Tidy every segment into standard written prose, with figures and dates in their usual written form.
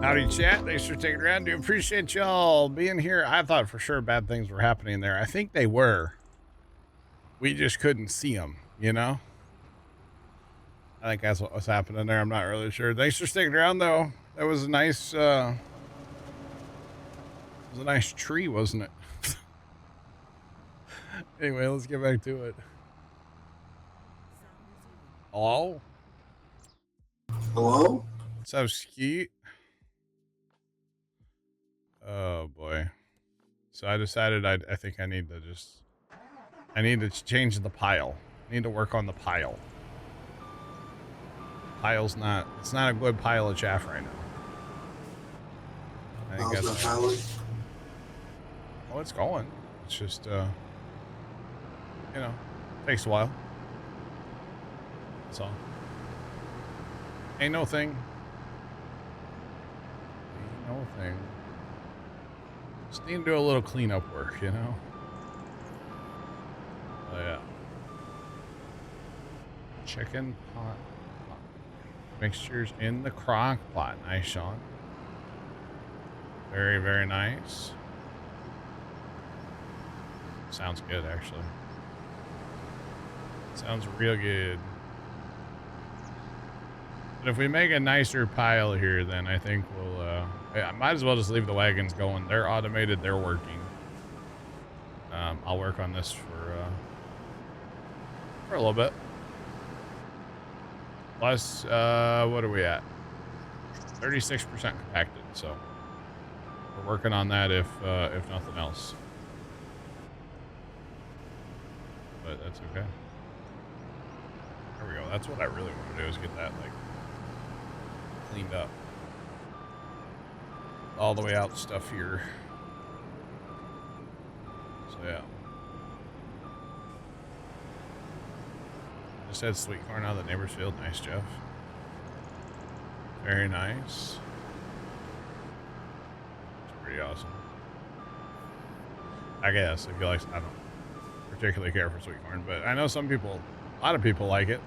Howdy, chat. Thanks for taking around. Do appreciate y'all being here. I thought for sure bad things were happening there. I think they were. We just couldn't see them, you know? I think that's what was happening there. I'm not really sure. Thanks for sticking around, though. That was a nice, tree, wasn't it? Anyway, let's get back to it. Hello? Hello? What's up, Skeet? Oh, boy. So I decided I think I need to change the pile. I need to work on the pile. It's not a good pile of chaff right now. I think How's that's that piling? oh, it's going. It's just takes a while. That's all. Ain't no thing. Ain't no thing. Just need to do a little cleanup work, you know? Oh yeah. Chicken pot. Mixtures in the crock pot. Nice, Sean. Very, very nice. Sounds good, actually. Sounds real good. But if we make a nicer pile here, then I think we'll, I might as well just leave the wagons going. They're automated, they're working. I'll work on this for a little bit. Plus, what are we at? 36% compacted, so we're working on that if nothing else. But that's okay. There we go. That's what I really want to do, is get that, like, cleaned up. All the way out stuff here. So, yeah. Just had sweet corn out of the neighbor's field. Nice, Jeff. Very nice. It's pretty awesome. I guess, if you like, I don't particularly care for sweet corn, but I know some people, a lot of people like it.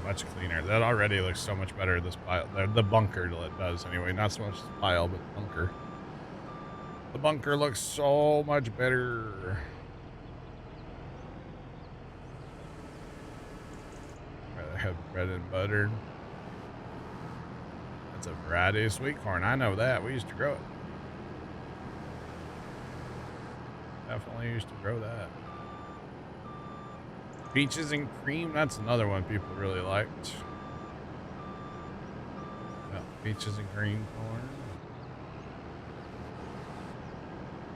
Much cleaner. That already looks so much better, this pile. The bunker does anyway. Not so much the pile, but the bunker. The bunker looks so much better. I have bread and butter. That's a variety of sweet corn. I know that. We used to grow it. Definitely used to grow that. Peaches and cream, that's another one people really liked. Yeah, peaches and cream corn.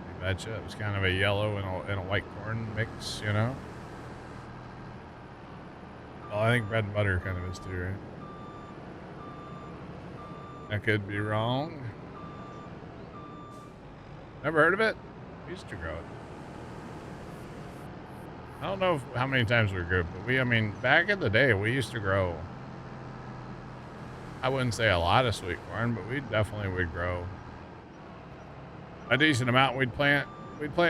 I betcha. It was kind of a yellow and a white corn mix, you know? Well, I think bread and butter kind of is too, right? I could be wrong. Never heard of it? We used to grow it. I don't know how many times we grew, but I mean, back in the day, we used to grow, I wouldn't say a lot of sweet corn, but we definitely would grow a decent amount. We'd plant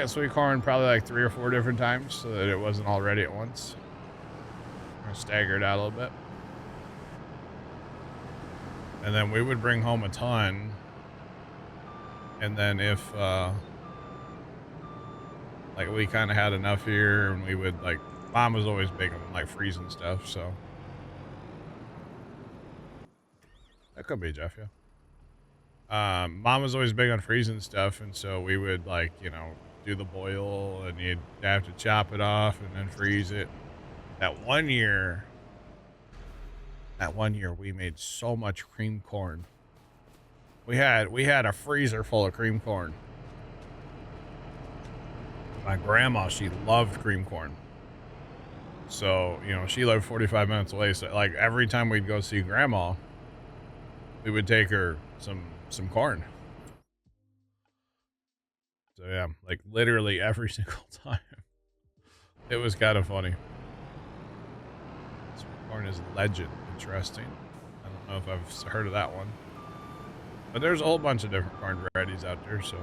sweet corn probably like 3 or 4 different times so that it wasn't all ready at once. Or staggered out a little bit. And then we would bring home a ton. And then if, like, we kind of had enough here, and we would, like, Mom was always big on, like, freezing stuff, so. That could be Jeff, yeah. Mom was always big on freezing stuff, and so we would, like, you know, do the boil, and you'd have to chop it off and then freeze it. That one year, we made so much cream corn. We had a freezer full of cream corn. My grandma, she loved cream corn. So, you know, she lived 45 minutes away. So, like, every time we'd go see grandma, we would take her some corn. So, yeah, like, literally every single time. It was kind of funny. Sweet corn is legend. Interesting. I don't know if I've heard of that one. But there's a whole bunch of different corn varieties out there, so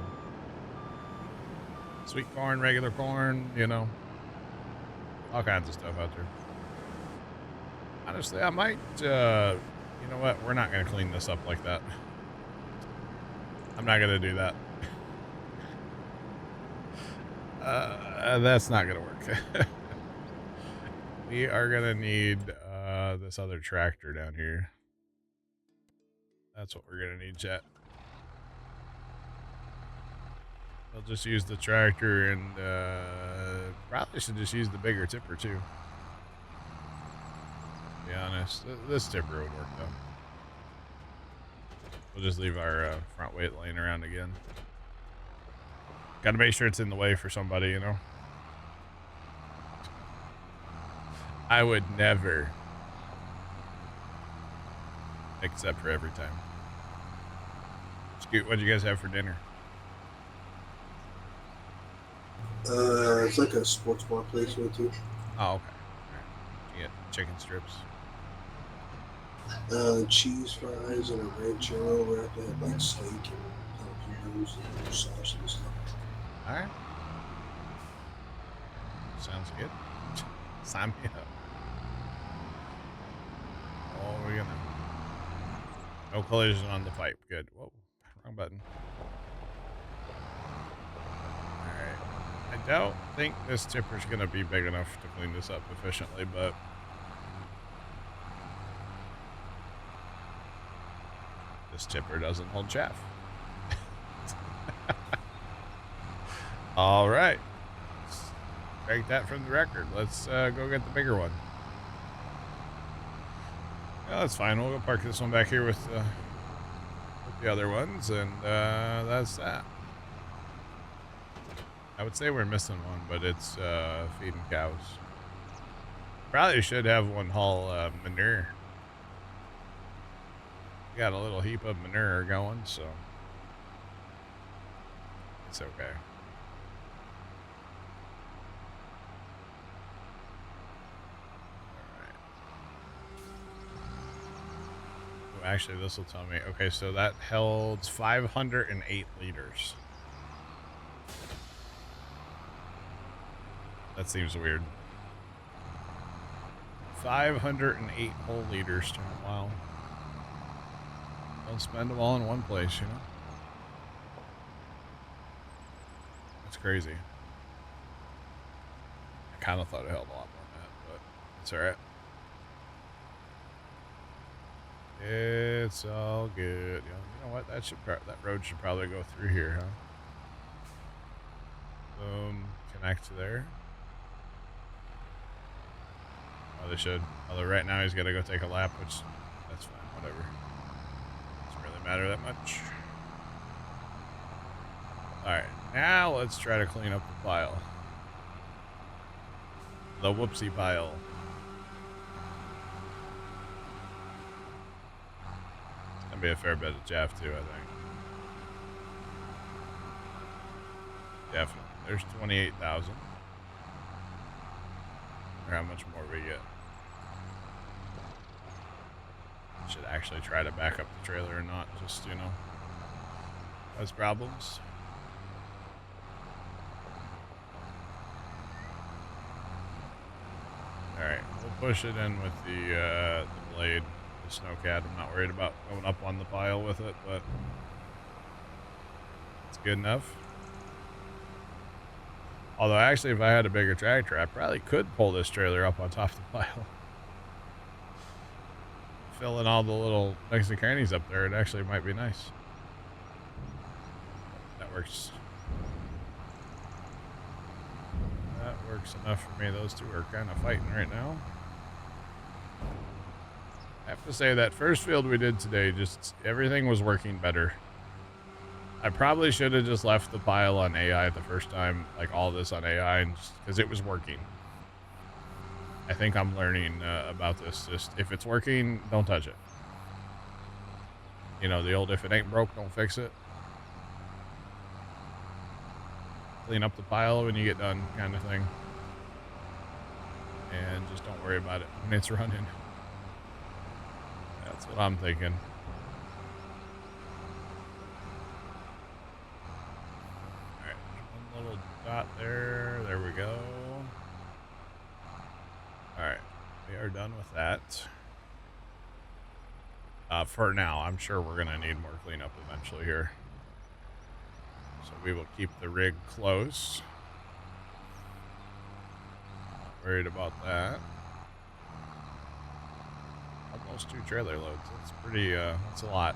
sweet corn, regular corn, you know, all kinds of stuff out there. Honestly, I might, you know what? We're not going to clean this up like that. I'm not going to do that. That's not going to work. We are going to need this other tractor down here. That's what we're going to need, chat. I'll just use the tractor and probably should just use the bigger tipper too. To be honest, this tipper would work though. We'll just leave our front weight laying around again. Got to make sure it's in the way for somebody, you know. I would never, except for every time. Scoot, what did you guys have for dinner? It's like a sports bar place we went to. Oh, okay. Right. You get chicken strips. Cheese fries and a red churro wrapped in like steak and jalapenos and sauce and stuff. All right. Sounds good. Sign me up. Oh, we're gonna. No collision on the pipe. Good. Whoa, wrong button. All right. I don't think this tipper's gonna be big enough to clean this up efficiently, but this tipper doesn't hold chaff. All right. Break that from the record. Let's go get the bigger one. Yeah, that's fine. We'll go park this one back here with the other ones, and that's that. I would say we're missing one, but it's feeding cows. Probably should have one haul manure. We got a little heap of manure going, so it's okay. Actually, this will tell me. Okay, so that held 508 liters. That seems weird. 508 whole liters. Wow. Don't spend them all in one place, you know? That's crazy. I kind of thought it held a lot more than that, but it's alright. It's all good. You know what? That road should probably go through here, huh? Boom. Connect to there. Oh, they should. Although right now he's got to go take a lap, which that's fine. Whatever. Doesn't really matter that much. All right. Now let's try to clean up the pile. The whoopsie pile. Be a fair bit of chaff too, I think. Definitely. There's 28,000. Or how much more we get. Should actually try to back up the trailer and not just, you know, cause problems. Alright, we'll push it in with the blade. Snowcat. I'm not worried about going up on the pile with it, but it's good enough. Although actually, if I had a bigger tractor, I probably could pull this trailer up on top of the pile. Fill in all the little nooks and crannies up there. It actually might be nice. That works. That works enough for me. Those two are kind of fighting right now. I have to say that first field we did today, just everything was working better. I probably should have just left the pile on AI the first time, like all this on AI, and because it was working. I think I'm learning about this. Just if it's working, don't touch it. You know, the old if it ain't broke, don't fix it. Clean up the pile when you get done kind of thing. And just don't worry about it when it's running. That's what I'm thinking. dot there. There we go. All right, we are done with that. For now, I'm sure we're gonna need more cleanup eventually here. So we will keep the rig close. Not worried about that. Almost 2 trailer loads. That's pretty, that's a lot.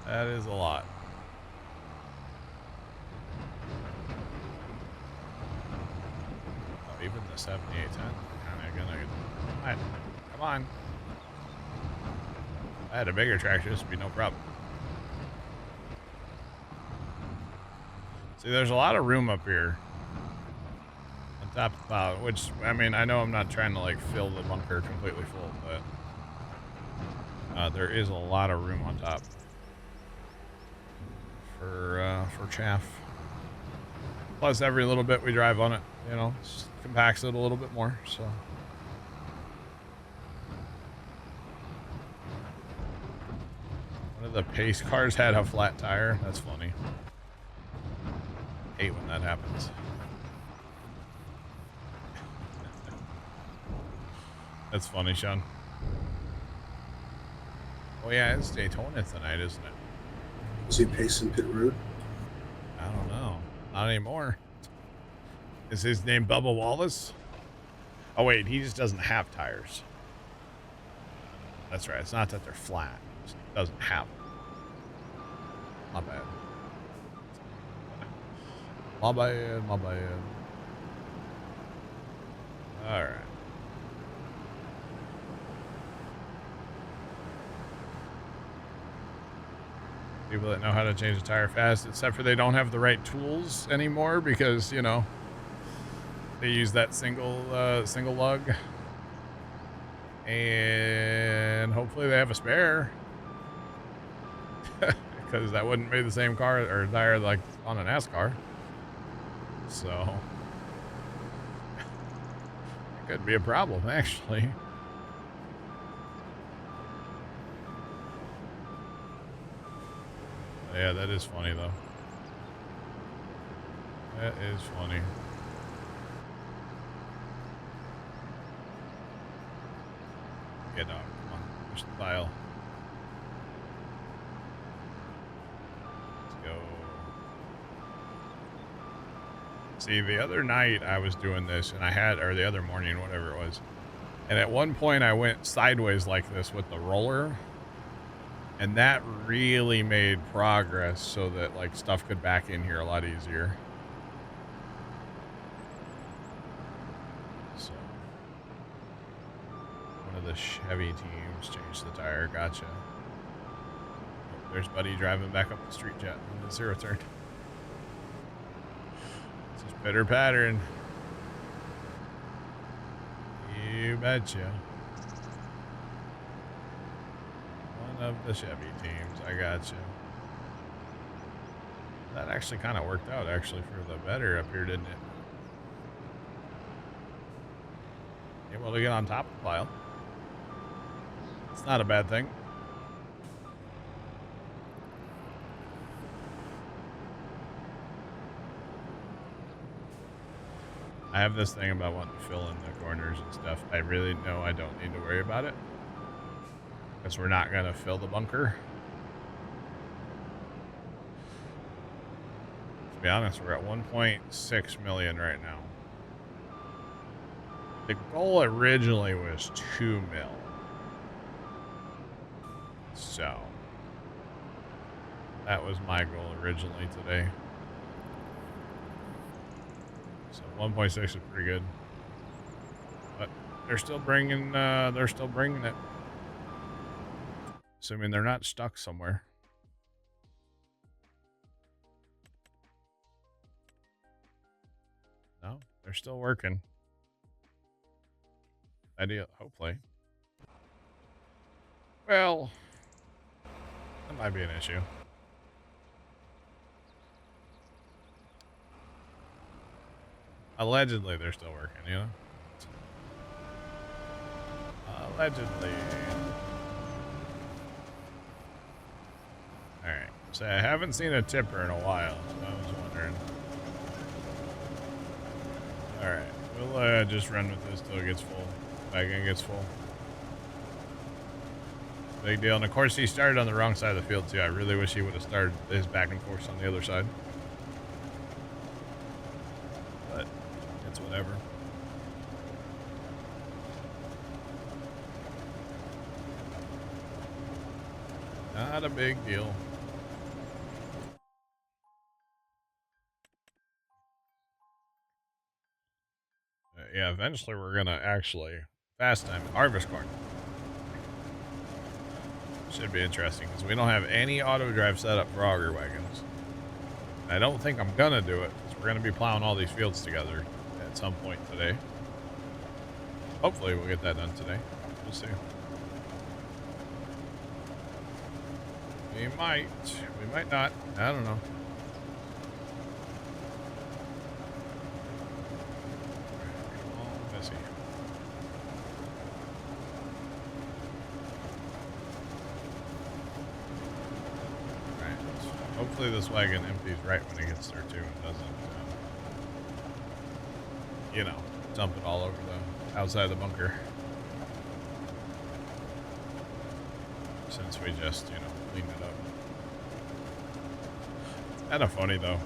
That is a lot. Oh, even the 7810 kind of gonna... Come on. If I had a bigger tractor, this would be no problem. See, there's a lot of room up here. On top of the plow, which, I mean, I know I'm not trying to, like, fill the bunker completely full, but... there is a lot of room on top. For chaff. Plus, every little bit we drive on it, you know, compacts it a little bit more, so... One of the pace cars had a flat tire. That's funny. Hate when that happens. That's funny, Sean. Oh yeah, it's Daytona tonight, isn't it? Is he pacing pit road? I don't know. Not anymore. Is his name Bubba Wallace? Oh wait, he just doesn't have tires. That's right. It's not that they're flat. He just doesn't have them. My bad. My bad. My bad. All right. People that know how to change a tire fast, except for they don't have the right tools anymore because, you know, they use that single lug. And hopefully they have a spare. Because that wouldn't be the same car or tire like on a NASCAR. So it could be a problem, actually. Yeah, that is funny, though. That is funny. Yeah, dog. Come on. Push the pile. Let's go. See, the other night I was doing this, and I had, or the other morning, whatever it was, and at one point I went sideways like this with the roller. And that really made progress so that, like, stuff could back in here a lot easier. So, one of the Chevy teams changed the tire. Gotcha. Oh, there's Buddy driving back up the street jet in the 0 turn. It's just pitter pattern. You betcha. Of the Chevy teams. I got you. That actually kind of worked out, actually, for the better up here, didn't it? Able to get on top of the pile. It's not a bad thing. I have this thing about wanting to fill in the corners and stuff. I really know I don't need to worry about it. Because we're not going to fill the bunker. To be honest, we're at 1.6 million right now. The goal originally was 2 mil. So, that was my goal originally today. So 1.6 is pretty good. But they're still bringing it. Assuming they're not stuck somewhere. No, they're still working. Ideal, hopefully. Well, that might be an issue. Allegedly, they're still working, you know? Allegedly. Alright, so I haven't seen a tipper in a while, so I was wondering. All right, we'll just run with this till it gets full. Wagon gets full. Big deal. And of course, he started on the wrong side of the field too. I really wish he would have started his back and forth on the other side. But it's whatever. Not a big deal. Yeah, eventually we're gonna actually fast time harvest corn. Should be interesting because we don't have any auto drive set up for auger wagons. I don't think I'm gonna do it because we're gonna be plowing all these fields together at some point today. Hopefully we'll get that done today. We'll see. We might not. I don't know. Messy. Right. Hopefully this wagon empties right when it gets there too and doesn't, you know, dump it all over the outside of the bunker. Since we just, you know, cleaned it up. It's kind of funny though.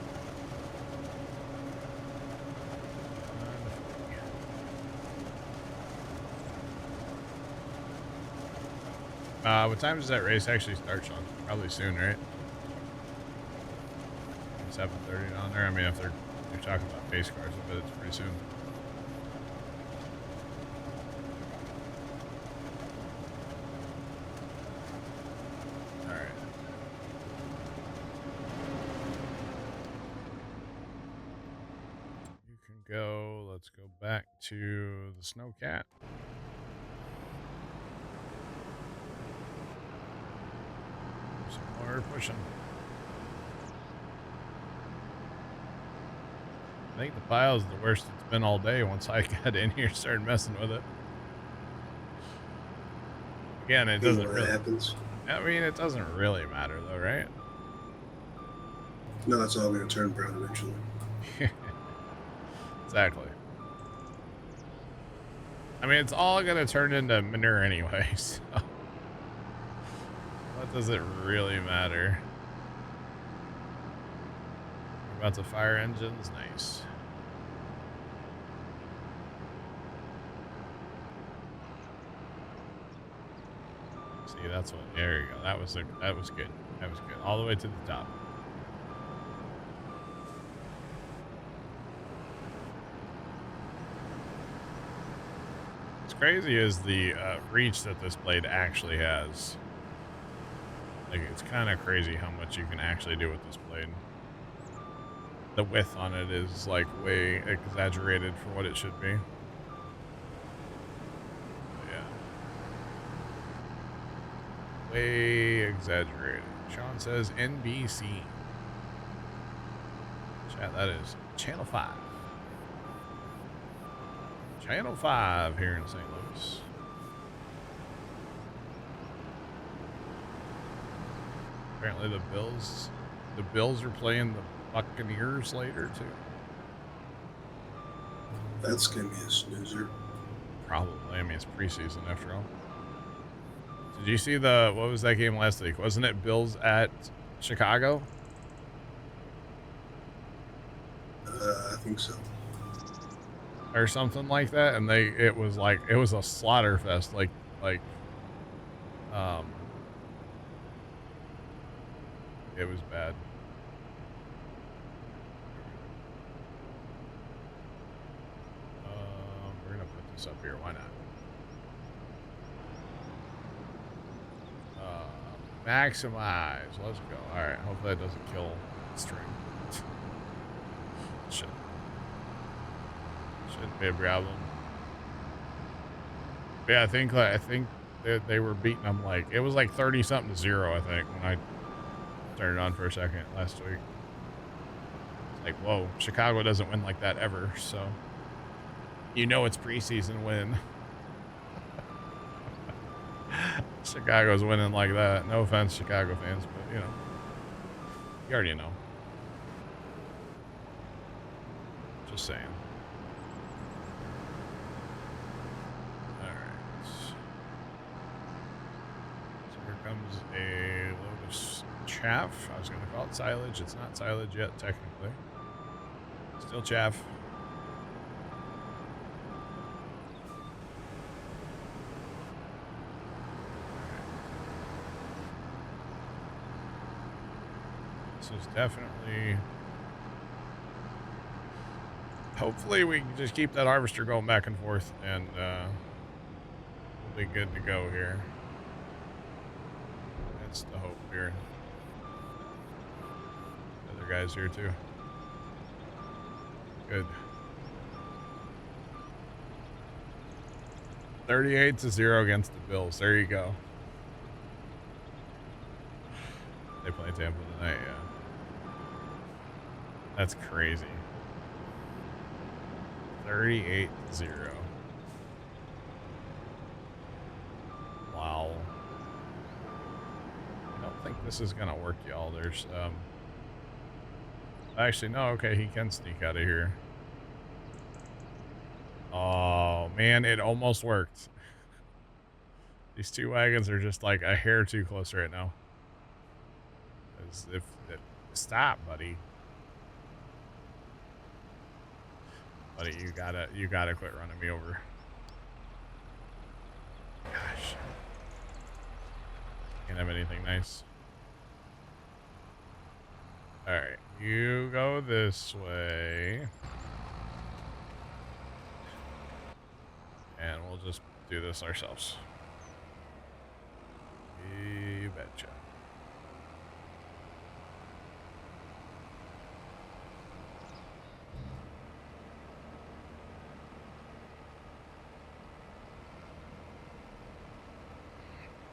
What time does that race actually start, Sean? Probably soon, right? 7:30 on there. I mean, if you're talking about pace cars, I bet it's pretty soon. All right. You can go. Let's go back to the Snowcat. Some more pushing. I think the pile is the worst it's been all day once I got in here and started messing with it. Again, it doesn't really happens. I mean, it doesn't really matter though, right? No, it's all going to turn brown eventually. Exactly. I mean, it's all going to turn into manure anyway, so what does it really matter? We're about to fire engines. Nice. See, that's what. There you go. That was good. That was good. All the way to the top. What's crazy is the reach that this blade actually has. Like, it's kind of crazy how much you can actually do with this blade. The width on it is like way exaggerated for what it should be. But yeah. Way exaggerated. Sean says NBC. Chat, that is Channel 5. Channel 5 here in St. Louis. Apparently the Bills are playing the Buccaneers later too. That's gonna be a snoozer. Probably. I mean, it's preseason after all. Did you see what was that game last week? Wasn't it Bills at Chicago? I think so. Or something like that, and it was a slaughter fest, like it was bad. We're gonna put this up here. Why not? Maximize. Let's go. All right. Hopefully that doesn't kill the string. Shouldn't be a problem. Yeah, I think they were beating them like it was like 30 something to 0. I think when I turned it on for a second last week. It's like, whoa, Chicago doesn't win like that ever. So you know it's preseason win. Chicago's winning like that. No offense, Chicago fans, but you know, you already know. Just saying. is a load of chaff. I was going to call it silage. It's not silage yet, technically. Still chaff. This is definitely... Hopefully we can just keep that harvester going back and forth, and we'll be good to go here. That's the hope here. Other guys here too. Good. 38-0 against the Bills. There you go. They play Tampa tonight, yeah. That's crazy. 38-0. Wow. I don't think this is gonna work, y'all. There's actually no, okay, he can sneak out of here. Oh man, it almost worked. These two wagons are just like a hair too close right now. As if stop, buddy. Buddy, you gotta quit running me over. Gosh. Can't have anything nice. Alright, you go this way. And we'll just do this ourselves. You betcha.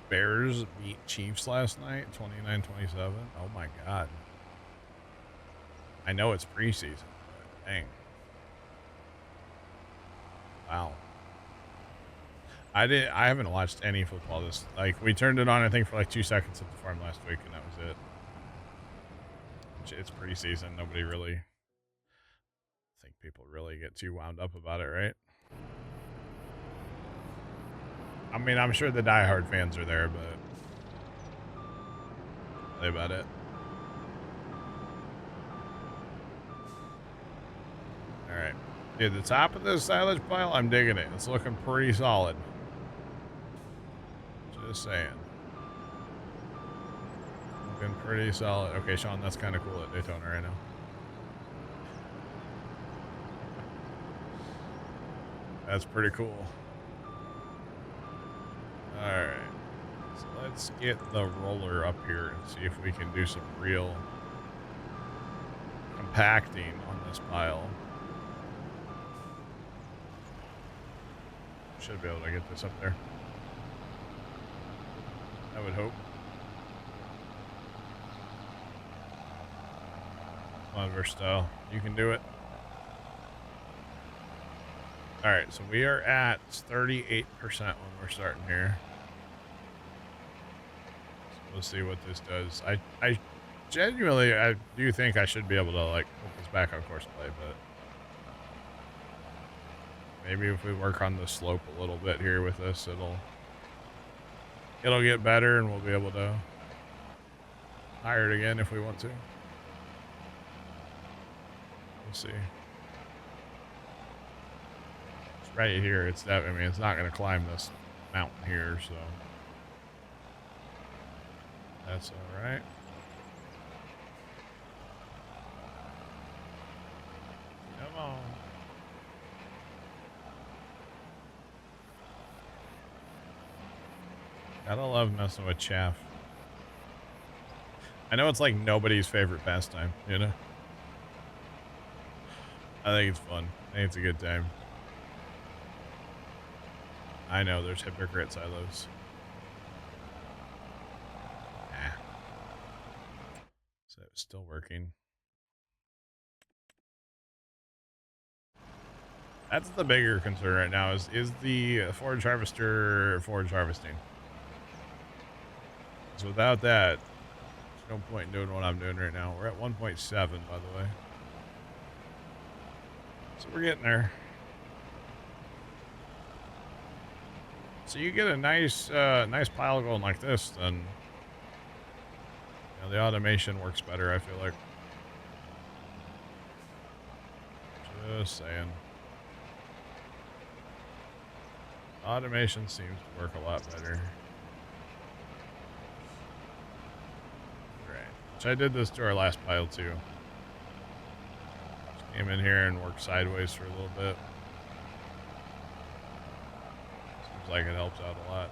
Bears beat Chiefs last night, 29-27. Oh my god. I know it's preseason, but dang. Wow. I haven't watched any football this, like, we turned it on I think for like 2 seconds at the farm last week and that was it. It's preseason, nobody really, I think people really get too wound up about it, right? I mean, I'm sure the diehard fans are there, but that's about it. Alright. Dude, the top of this silage pile, I'm digging it. It's looking pretty solid. Just saying. Looking pretty solid. Okay, Sean, that's kind of cool at Daytona right now. That's pretty cool. Alright. So let's get the roller up here and see if we can do some real compacting on this pile. Should be able to get this up there. I would hope. Come on, Versatile. You can do it. Alright, so we are at 38% when we're starting here. So we'll see what this does. I genuinely, I do think I should be able to, like, put this back on course play, but maybe if we work on the slope a little bit here with this, it'll get better and we'll be able to hire it again if we want to. We'll see. It's right here. It's that, I mean, it's not going to climb this mountain here, so that's all right. Come on. Gotta love messing with chaff. I know it's like nobody's favorite pastime, you know? I think it's fun. I think it's a good time. I know there's hypocrite silos. Nah. Is that still working? That's the bigger concern right now is the forage harvester forage harvesting. So without that, there's no point in doing what I'm doing right now. We're at 1.7, by the way. So we're getting there. So you get a nice nice pile going like this, then You know, the automation works better, I feel like. Just saying. Automation seems to work a lot better. Right. Which I did this to our last pile too. Just came in here and worked sideways for a little bit. Seems like it helps out a lot.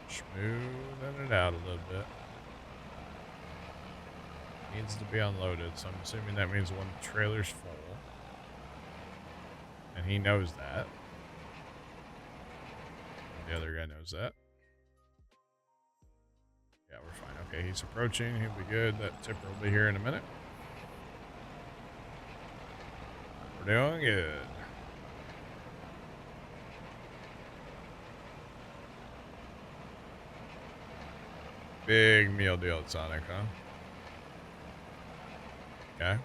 Smoothing it out a little bit. Needs to be unloaded, so I'm assuming that means when the trailer's full. And he knows that. And the other guy knows that. Yeah, we're fine. Okay, he's approaching. He'll be good. That tipper will be here in a minute. We're doing good. Big meal deal at Sonic, huh? Okay.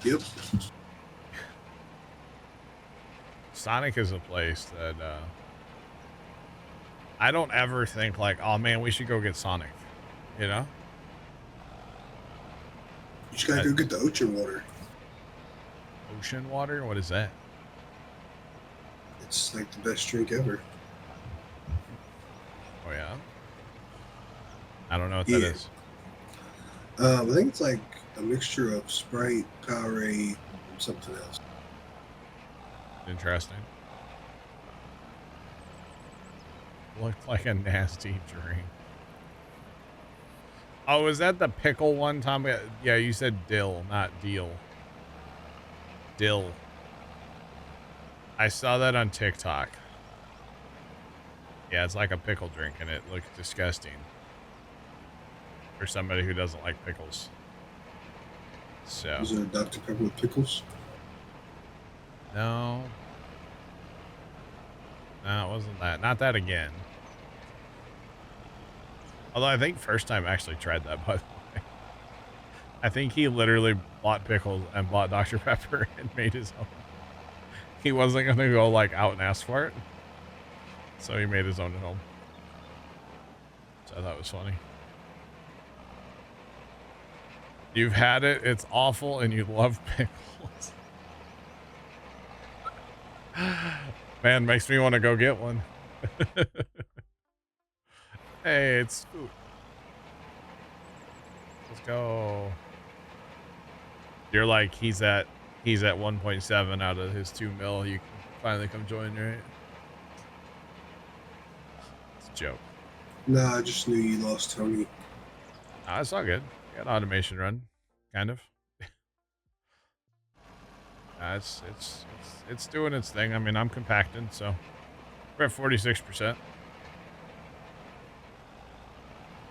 Yep. Sonic is a place that I don't ever think like, oh man, we should go get Sonic. You know? You just gotta go get the ocean water. Ocean water? What is that? It's like the best drink ever. Oh yeah? I don't know what that is. I think it's like a mixture of Sprite, Powerade, and something else. Interesting. Looked like a nasty drink. Oh, was that the pickle one, Tom? Yeah, you said dill, not deal. Dill. I saw that on TikTok. Yeah, it's like a pickle drink, and it looks disgusting. For somebody who doesn't like pickles. So. Was it a Dr. Pepper with pickles? No. No, it wasn't that. Not that again. Although I think first time I actually tried that, by the way. I think he literally bought pickles and bought Dr. Pepper and made his own. He wasn't going to go like out and ask for it. So he made his own at home. So I thought it was funny. You've had it, it's awful, and you love pickles. Man, makes me want to go get one. Hey, it's Scoot. Let's go. You're like, he's at 1.7 out of his 2 mil. You can finally come join, right? It's a joke. No, I just knew you lost Tony. Ah, it's all good. Got an automation run, kind of. It's doing its thing. I mean, I'm compacting, so we're at 46%.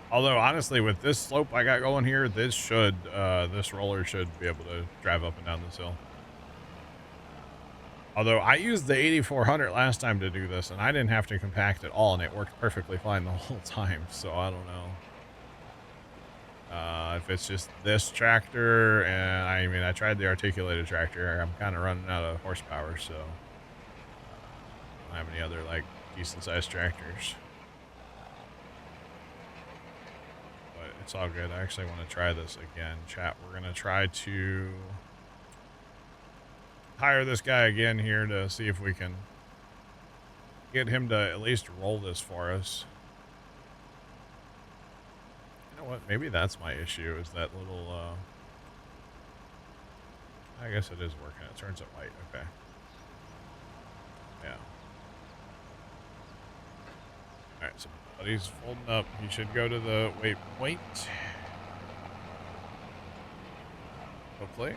Although honestly, with this slope I got going here, this roller should be able to drive up and down this hill. Although I used the 8400 last time to do this, and I didn't have to compact at all, and it worked perfectly fine the whole time. So I don't know. If it's just this tractor, and I mean, I tried the articulated tractor. I'm kind of running out of horsepower, so I don't have any other like decent sized tractors. But it's all good. I actually want to try this again. Chat, we're gonna try to hire this guy again here to see if we can get him to at least roll this for us. You know what? Maybe that's my issue, is that little, I guess it is working. It turns it white. Okay. Yeah. Alright, so buddy's folding up. He should go to the wait. Hopefully.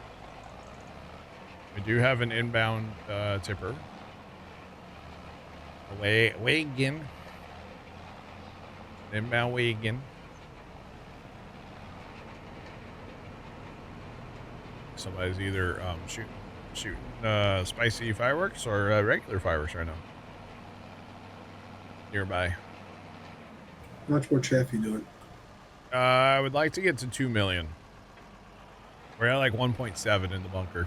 We do have an inbound tipper. Wagon. Inbound wagon. Somebody's either shooting spicy fireworks or regular fireworks right now. Nearby. How much more chaff you doing? I would like to get to 2 million. We're at like 1.7 in the bunker.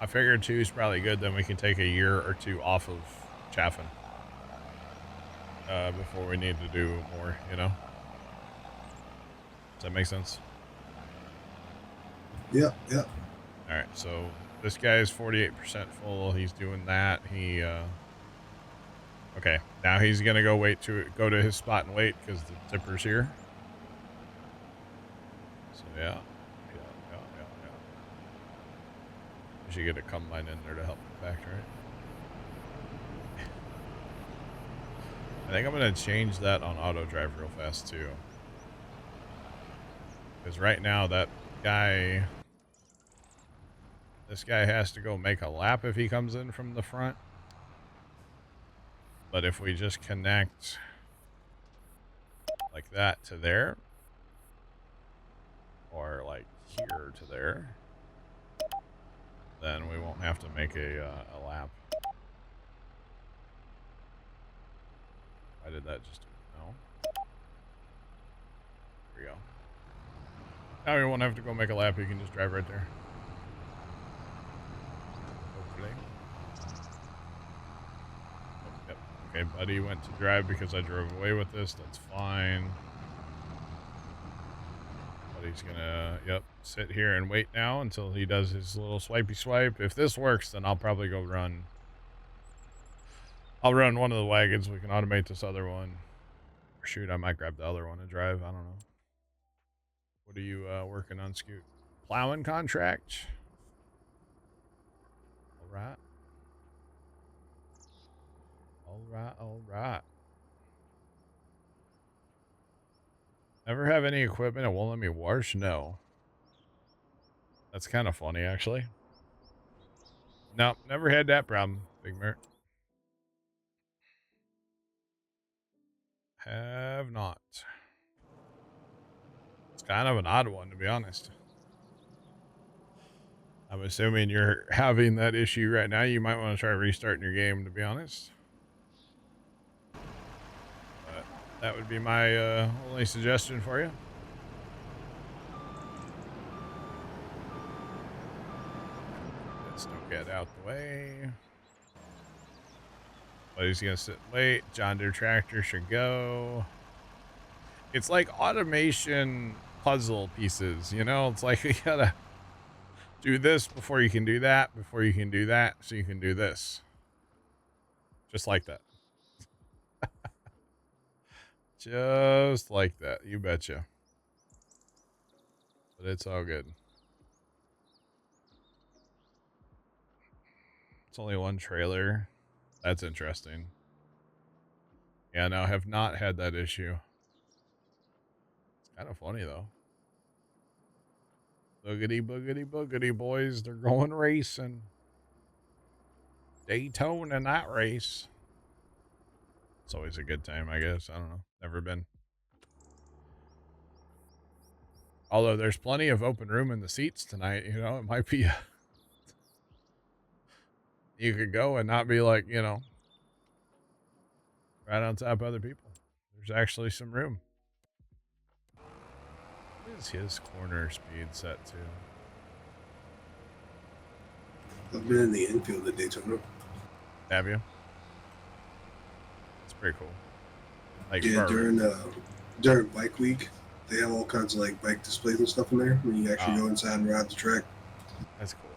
I figured 2 is probably good. Then we can take a year or 2 off of chaffing before we need to do more. You know, does that make sense? Yeah, yeah. All right, so this guy is 48% full. He's doing that. He okay. Now he's gonna go go to his spot and wait because the zipper's here. So yeah. We should get a combine in there to help the factory. I think I'm gonna change that on auto drive real fast too. Because right now this guy has to go make a lap if he comes in from the front. But if we just connect like that to there, or like here to there, then we won't have to make a lap. Why did that just do it? No. There we go. Now we won't have to go make a lap. You can just drive right there. Hopefully. Oh, yep. Okay, buddy went to drive because I drove away with this. That's fine. Buddy's gonna, yep, sit here and wait now until he does his little swipey swipe. If this works, then I'll probably go run. I'll run one of the wagons. We can automate this other one. Or shoot, I might grab the other one to drive. I don't know. What are you working on, Scoot? Plowing contract? All right. All right. Ever have any equipment that won't let me wash? No. That's kind of funny, actually. Nope, never had that problem, Big Mert. Have not. It's kind of an odd one, to be honest. I'm assuming you're having that issue right now. You might want to try restarting your game, to be honest. But that would be my only suggestion for you. Let's get out the way. But he's going to sit and wait. John Deere tractor should go. It's like automation puzzle pieces, you know? It's like you gotta do this before you can do that, before you can do that, so you can do this. Just like that. Just like that. You betcha. But it's all good. It's only one trailer. That's interesting. Yeah, no, I have not had that issue. It's kind of funny, though. Boogity, boogity, boogity, boys. They're going racing. Daytona in that race. It's always a good time, I guess. I don't know. Never been. Although there's plenty of open room in the seats tonight, you know, it might be, you could go and not be like, you know, right on top of other people. There's actually some room. What is his corner speed set to? I've been in the infield at Daytona. Have you? It's pretty cool. Like yeah, during bike week, they have all kinds of like bike displays and stuff in there when you actually go inside and ride the track. That's cool.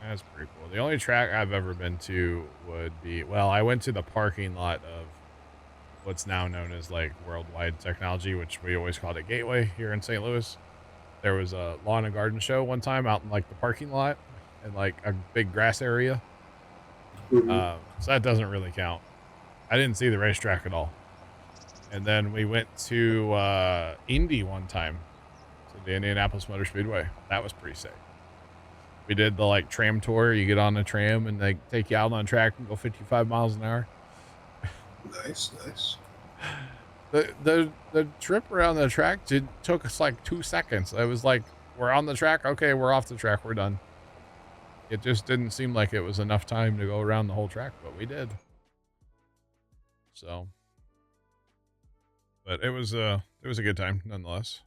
That's pretty cool. The only track I've ever been to would be, well, I went to the parking lot of what's now known as like Worldwide Technology, which we always called it Gateway here in St. Louis. There was a lawn and garden show one time out in like the parking lot and like a big grass area. Mm-hmm. So that doesn't really count. I didn't see the racetrack at all. And then we went to Indy one time, to the Indianapolis Motor Speedway. That was pretty sick. We did the like tram tour. You get on the tram and they take you out on track and go 55 miles an hour. Nice. The trip around the track took us like 2 seconds. It was like, we're on the track. Okay, we're off the track. We're done. It just didn't seem like it was enough time to go around the whole track, but we did. So, but it was a good time nonetheless.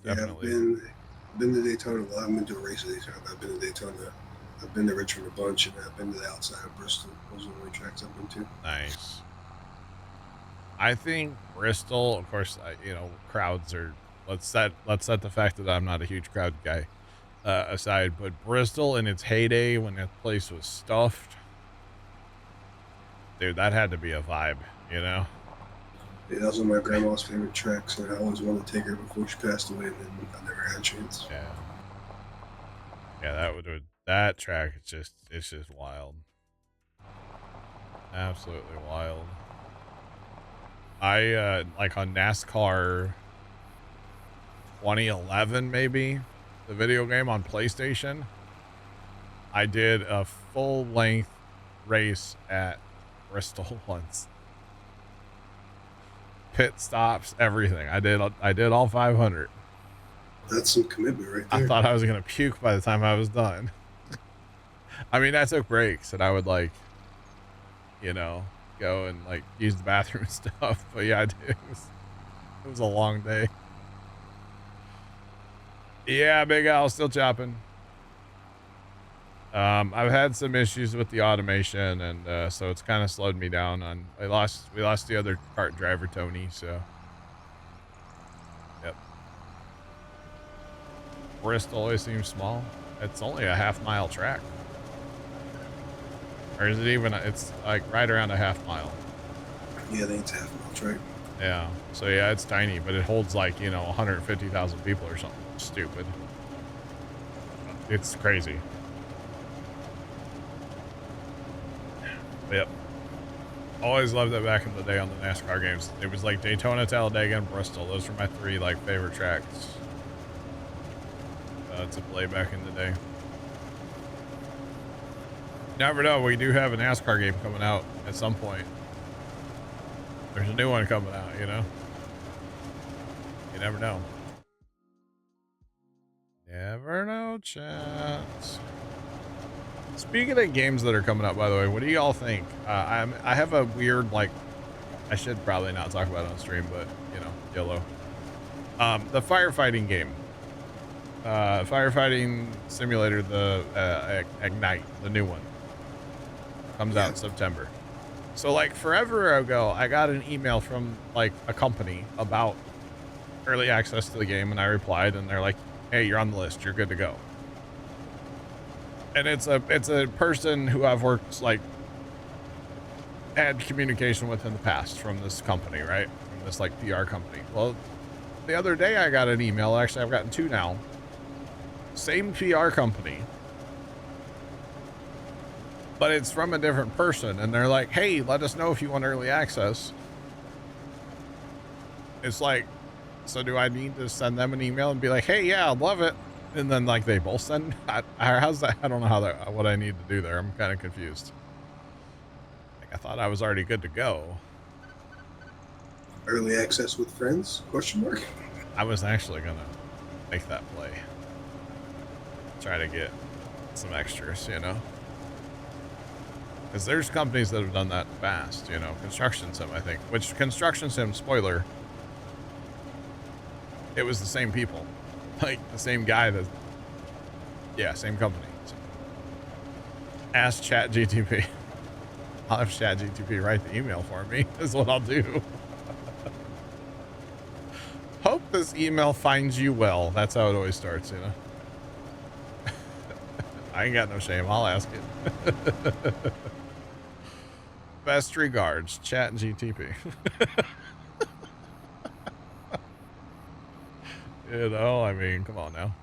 Definitely. Yeah, Been to Daytona a lot. I've been to a race at Daytona. I've been to Daytona. I've been to Richmond a bunch, and I've been to the outside of Bristol. Those are the only tracks I've been to. Nice. I think Bristol, of course, you know, crowds are. Let's set the fact that I'm not a huge crowd guy aside, but Bristol in its heyday when that place was stuffed, dude, that had to be a vibe, you know. Yeah, that was one of my grandma's favorite tracks, and I always wanted to take her before she passed away, and then I never had a chance. Yeah. Yeah, that track. It's just wild. Absolutely wild. I like on NASCAR 2011 maybe, the video game on PlayStation. I did a full length race at Bristol once. Pit stops, everything. I did all 500. That's some commitment right there. I thought I was gonna puke by the time I was done. I mean, I took breaks and I would like, you know, go and like use the bathroom and stuff. But yeah, it was a long day. Yeah, Big Al still chopping. I've had some issues with the automation, and so it's kind of slowed me down. We lost the other kart driver, Tony. So, yep. Bristol always seems small. It's only a half-mile track, or is it even? It's like right around a half mile. Yeah, I think it's a half-mile track. Yeah. So yeah, it's tiny, but it holds like 150,000 people or something stupid. It's crazy. Yep. Always loved it back in the day on the NASCAR games. It was like Daytona, Talladega, and Bristol. Those were my three like favorite tracks to play back in the day. Never know. We do have a NASCAR game coming out at some point. There's a new one coming out, you know? You never know. Never know, chat. Speaking of games that are coming up, by the way, what do y'all think? I have a weird, like, I should probably not talk about it on stream, but, YOLO. The firefighting game. Firefighting simulator, the Ignite, the new one. Comes out in September. So, like, forever ago, I got an email from, like, a company about early access to the game, and I replied, and they're like, hey, you're on the list. You're good to go. And it's a person who I've worked, like, had communication with in the past from this company, right? From this, like, PR company. Well, the other day I got an email. Actually, I've gotten two now. Same PR company. But it's from a different person. And they're like, hey, let us know if you want early access. It's like, so do I need to send them an email and be like, hey, yeah, I love it. And then, like, they both send? How's that? I don't know what I need to do there. I'm kind of confused. Like, I thought I was already good to go. Early access with friends? Question mark. I was actually going to make that play. Try to get some extras, Because there's companies that have done that fast, Construction Sim, I think. Which, Construction Sim, spoiler, it was the same people. Like, the same guy that... Yeah, same company. So. Ask ChatGTP. I'll have ChatGTP write the email for me, is what I'll do. Hope this email finds you well. That's how it always starts, I ain't got no shame. I'll ask it. Best regards, ChatGTP. I mean, come on now.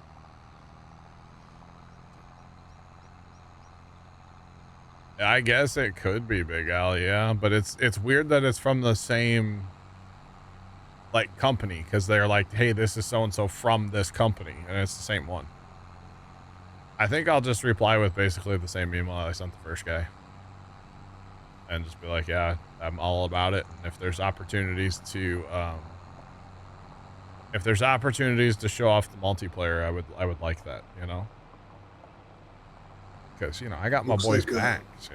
I guess it could be Big Al, yeah, but it's weird that it's from the same, like, company, because they're like, hey, this is so-and-so from this company, and it's the same one. I think I'll just reply with basically the same email I sent the first guy. And just be like, yeah, I'm all about it. And if there's opportunities to, show off the multiplayer, I would like that, Because, I got my boys' backs,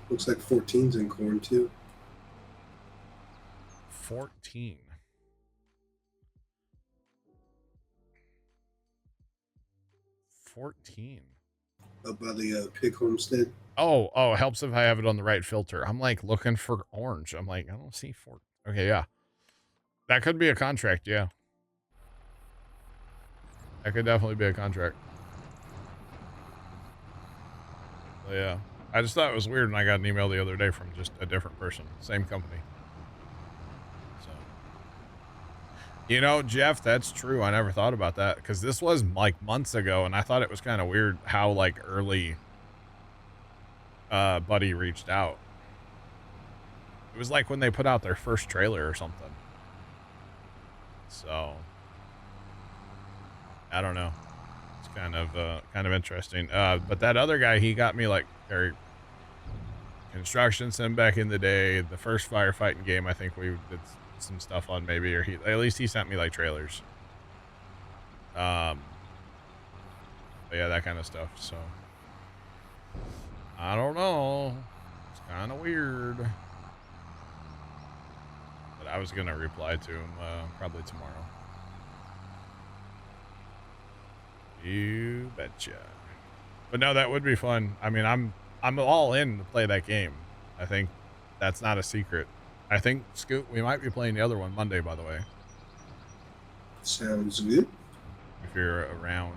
Looks like 14's in corn, too. 14. 14. Up by the pig homestead. Oh, helps if I have it on the right filter. I'm like looking for orange. I'm like, I don't see 4. Okay, yeah. That could be a contract, yeah. That could definitely be a contract. So, yeah. I just thought it was weird when I got an email the other day from just a different person. Same company. So. You know, Jeff, that's true. I never thought about that because this was like months ago and I thought it was kind of weird how like early Buddy reached out. It was like when they put out their first trailer or something. So I don't know. It's kind of interesting. But that other guy, he got me like construction sim back in the day. The first firefighting game, I think we did some stuff on maybe, or at least he sent me like trailers. But yeah, that kind of stuff. So I don't know. It's kind of weird. But I was gonna reply to him probably tomorrow. You betcha. But no, that would be fun. I mean, I'm all in to play that game. I think that's not a secret. I think, Scoot, we might be playing the other one Monday, by the way. Sounds good. If you're around.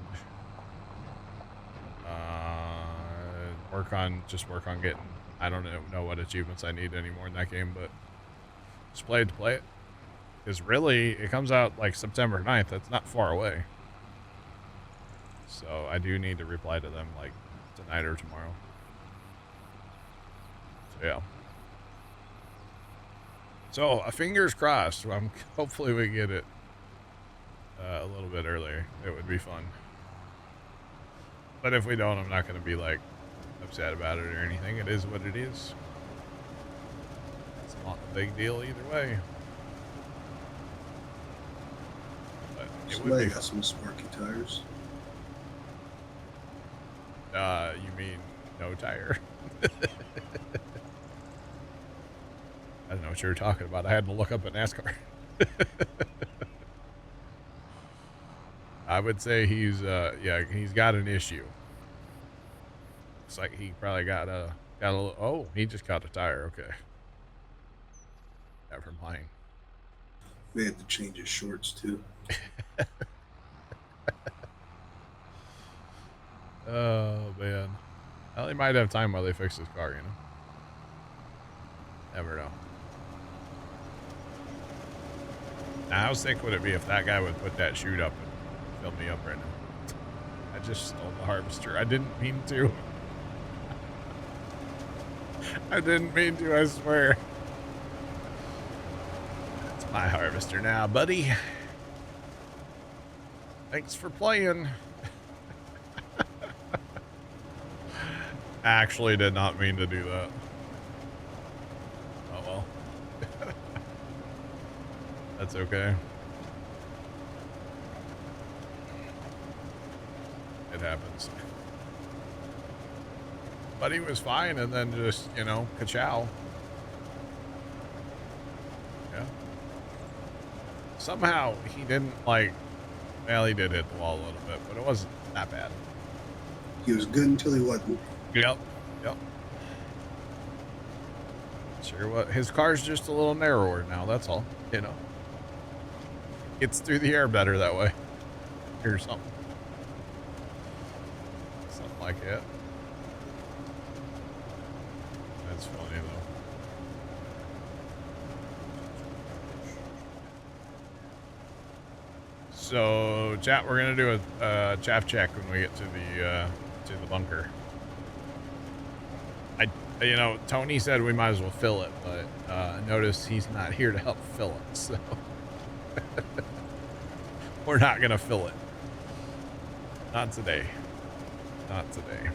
Work on getting, I don't know what achievements I need anymore in that game, but just play it to play it. Because really, it comes out like September 9th. That's not far away. So I do need to reply to them like tonight or tomorrow. So yeah. So fingers crossed. Hopefully we get it a little bit earlier. It would be fun. But if we don't, I'm not going to be like upset about it or anything. It is what it is. It's not a big deal either way. But it would be got some sparky tires. You mean no tire? I don't know what you were talking about. I had to look up at NASCAR. I would say he's got an issue. Looks like he probably got a little, oh, he just caught a tire. Okay. Never mind. They had to change his shorts too. Oh man. Well, he might have time while they fix his car, you know. Never know. Now, how sick would it be if that guy would put that chute up and fill me up right now? I just stole the harvester. I didn't mean to. I didn't mean to, I swear. It's my harvester now, buddy. Thanks for playing. Actually did not mean to do that. Oh well. That's okay. It happens. But he was fine, and then just, you know, ka-chow. Yeah. Somehow he didn't, like, well, he did hit the wall a little bit, but it wasn't that bad. He was good until he wasn't. Yep. Sure what, his car's just a little narrower now, that's all, you know. Gets through the air better that way. Or something. Something like that. That's funny though. So, chat, we're gonna do a chaff check when we get to the bunker. You know, Tony said we might as well fill it, but notice he's not here to help fill it, so we're not gonna fill it. Not today. Not today.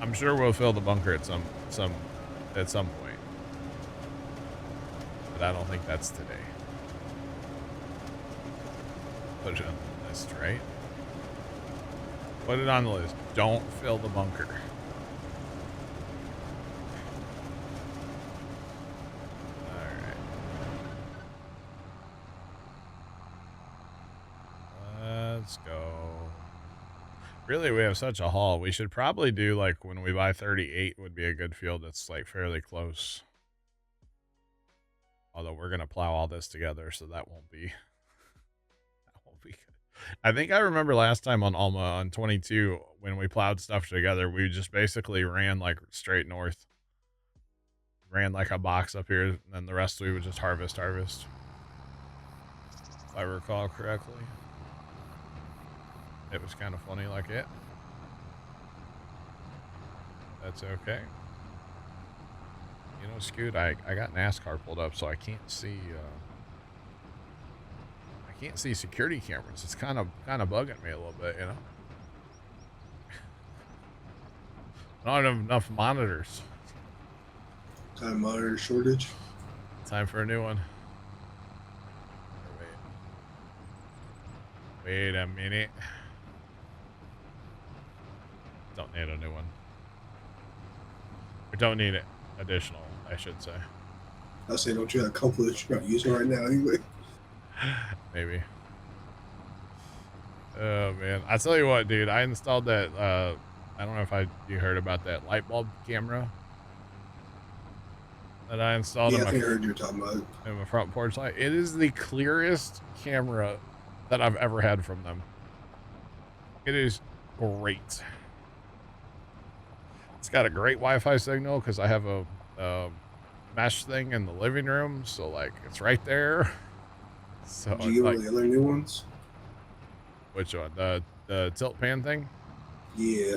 I'm sure we'll fill the bunker at some point, but I don't think that's today. Put it on the list, right? Put it on the list. Don't fill the bunker. Let's go. Really, we have such a haul. We should probably do, like, when we buy 38 would be a good field that's, like, fairly close. Although we're gonna plow all this together, so that won't be that won't be good. I think I remember last time on Alma on 22 when we plowed stuff together, we just basically ran like straight north. Ran like a box up here, and then the rest we would just harvest. If I recall correctly. It was kind of funny like it. That's okay. You know, Scoot, I got NASCAR pulled up, so I can't see security cameras. It's kind of bugging me a little bit, you know. I don't have enough monitors. Time monitor shortage. Time for a new one. Wait a minute. Don't need a new one. We don't need it. Additional, I should say. I say, don't you have a couple that you're not using right now anyway? Maybe. Oh man, I tell you what, dude. I installed that. I don't know if you heard about that light bulb camera that I installed. Yeah, I think I heard you were talking about it. In my front porch light. It is the clearest camera that I've ever had from them. It is great. It's got a great Wi-Fi signal because I have a mesh thing in the living room, so like it's right there. So did you get one of the other new ones? Which one? The tilt pan thing? Yeah.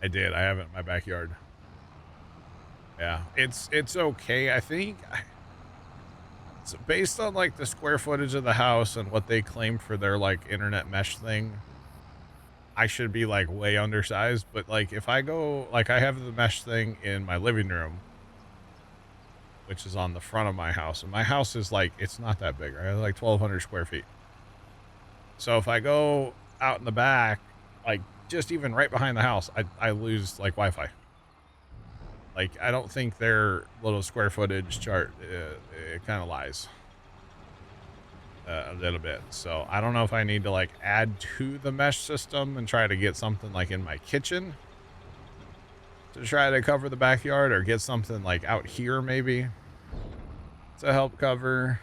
I did. I have it in my backyard. Yeah, it's okay. I think it's based on like the square footage of the house and what they claim for their like internet mesh thing. I should be like way undersized, but like if I go, like I have the mesh thing in my living room, which is on the front of my house, and my house is like, it's not that big, right? I have like 1,200 square feet. So if I go out in the back, like just even right behind the house, I lose like Wi-Fi. Like, I don't think their little square footage chart, it kind of lies a little bit. So I don't know if I need to like add to the mesh system and try to get something like in my kitchen to try to cover the backyard, or get something like out here maybe to help cover.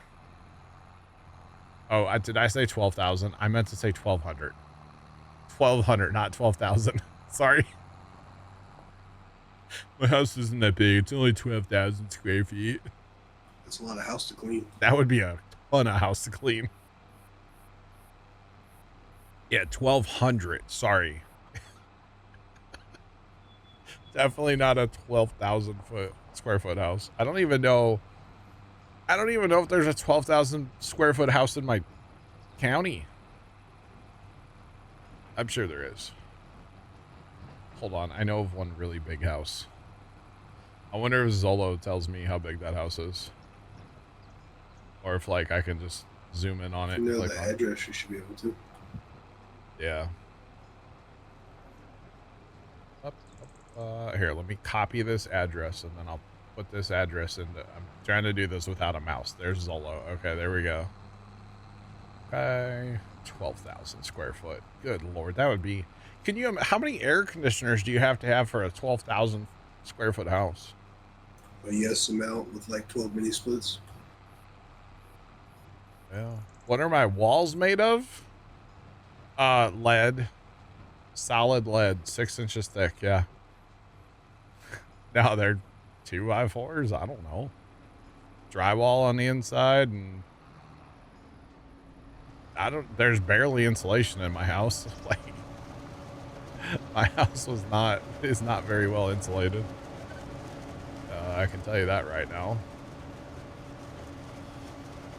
Oh, did I say 12,000? I meant to say 1,200. 1,200, not 12,000. Sorry. My house isn't that big. It's only 12,000 square feet. That's a lot of house to clean. That would be a ton of house to clean. Yeah, 1,200. Sorry. Definitely not a 12,000 square foot house. I don't even know if there's a 12,000 square foot house in my county. I'm sure there is. Hold on, I know of one really big house. I wonder if Zolo tells me how big that house is. Or if, like, I can just zoom in on it. If you know the address, you should be able to. Yeah. Here, let me copy this address, and then I'll put this address into... I'm trying to do this without a mouse. There's Zolo. Okay, there we go. Okay. 12,000 square foot. Good Lord, that would be... Can you... How many air conditioners do you have to have for a 12,000 square foot house? A yes amount with like 12 mini splits. Yeah. What are my walls made of? Lead. Solid lead. 6 inches thick, yeah. No, they're 2x4s. I don't know. Drywall on the inside, and there's barely insulation in my house. Like, my house is not very well insulated. I can tell you that right now.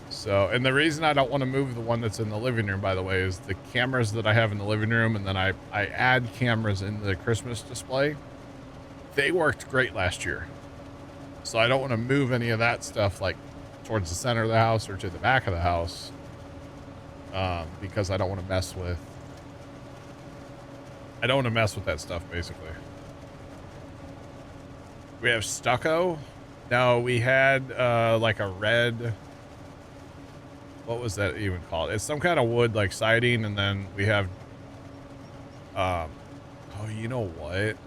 So, and the reason I don't want to move the one that's in the living room, by the way, is the cameras that I have in the living room, and then I add cameras in the Christmas display. They worked great last year. So I don't want to move any of that stuff like towards the center of the house or to the back of the house. Because I don't want to mess with that stuff, basically. We have stucco. No, we had like a red, what was that even called? It's some kind of wood like siding, and then we have Oh, you know what?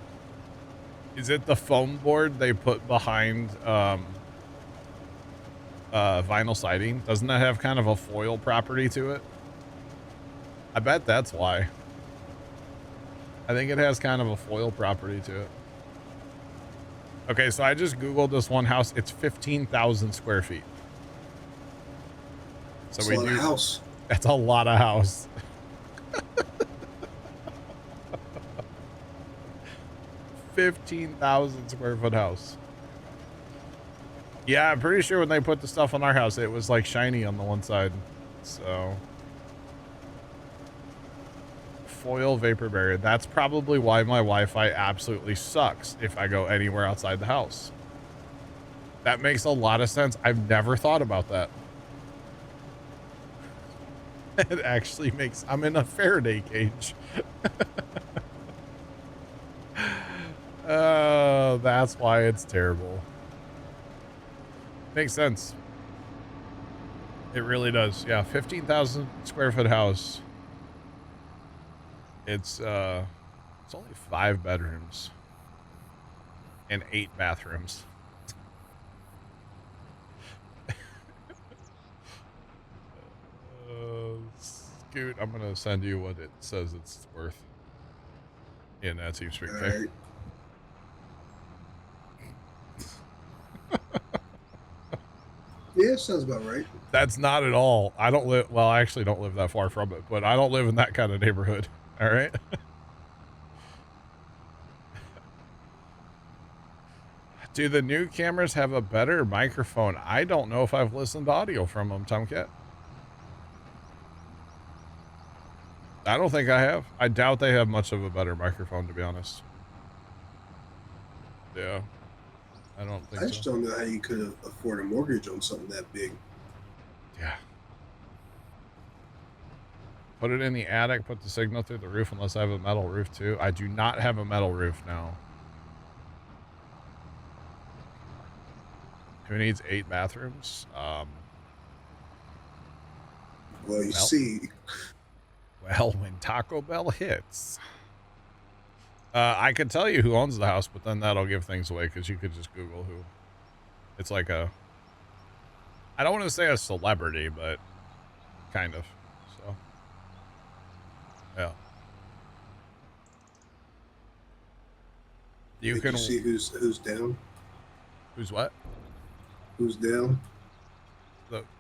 Is it the foam board they put behind vinyl siding? Doesn't that have kind of a foil property to it? I bet that's why. I think it has kind of a foil property to it. Okay, so I just Googled this one house. It's 15,000 square feet. So That's a lot of house. That's a lot of house. 15,000 square foot house. Yeah, I'm pretty sure when they put the stuff on our house, it was like shiny on the one side. So foil vapor barrier. That's probably why my Wi-Fi absolutely sucks if I go anywhere outside the house. That makes a lot of sense. I've never thought about that. It actually makes, I'm in a Faraday cage. Oh, that's why it's terrible. Makes sense. It really does. Yeah, 15,000 square foot house. It's only 5 bedrooms and 8 bathrooms. Scoot, I'm gonna send you what it says it's worth in that TeamSpeak. Okay. Right. Yeah, sounds about right. That's not at all. I don't live, well, I actually don't live that far from it, but I don't live in that kind of neighborhood. All right. Do the new cameras have a better microphone? I don't know if I've listened to audio from them, Tomcat. I don't think I have. I doubt they have much of a better microphone, to be honest. Yeah. I don't think I just don't know how you could afford a mortgage on something that big. Yeah. Put it in the attic, put the signal through the roof unless I have a metal roof too. I do not have a metal roof now. Who needs 8 bathrooms? Well, you see. Well, when Taco Bell hits. I could tell you who owns the house, but then that'll give things away because you could just Google who. It's like a, I don't want to say a celebrity, but kind of. So, yeah. You can see who's down. Who's what? Who's down?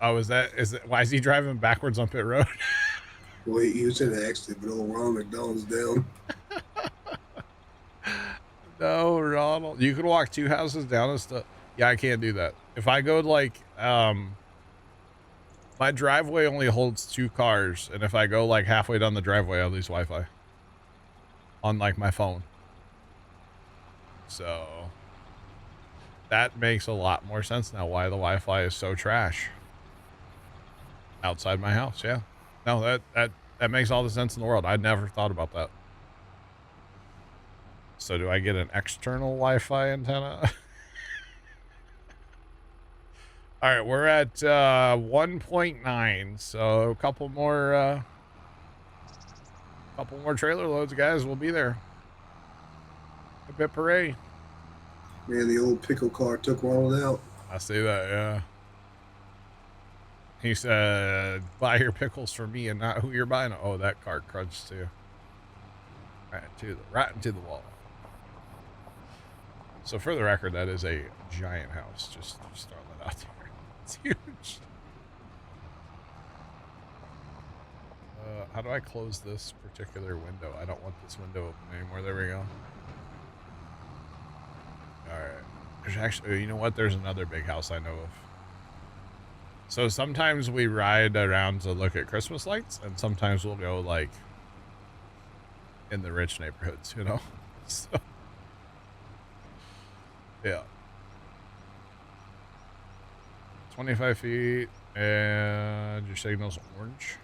Is it? Why is he driving backwards on pit road? Well, he was in an accident, but old Ronald McDonald's down. No, Ronald. You can walk 2 houses down and stuff. Yeah, I can't do that. If I go like, my driveway only holds 2 cars, and if I go like halfway down the driveway, I lose Wi-Fi on like my phone. So that makes a lot more sense now why the Wi-Fi is so trash outside my house. Yeah. No, that makes all the sense in the world. I'd never thought about that. So do I get an external Wi-Fi antenna? All right, we're at 1.9, so a couple more trailer loads, guys. We'll be there. A bit parade. Man, the old pickle car took Ronald out. I see that, yeah. He said, buy your pickles for me and not who you're buying. Oh, that car crunched too. Right into the wall. So for the record, that is a giant house. Just throwing that out there. It's huge. How do I close this particular window? I don't want this window open anymore. There we go. All right. There's actually, you know what? There's another big house I know of. So sometimes we ride around to look at Christmas lights, and sometimes we'll go like in the rich neighborhoods, you know? So, yeah. 25 feet, and your signal's orange.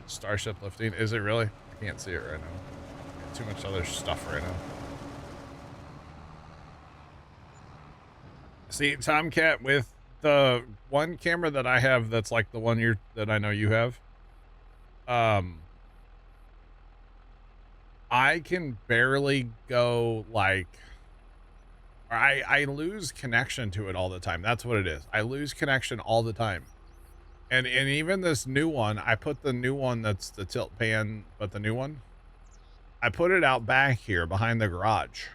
Starship lifting. Is it really? I can't see it right now. Too much other stuff right now. See, Tomcat, with the one camera that I have that's like the one that I know you have, I can barely go like, I lose connection to it all the time. That's what it is. I lose connection all the time. And even this new one, I put the new one that's the tilt pan, but the new one, I put it out back here behind the garage.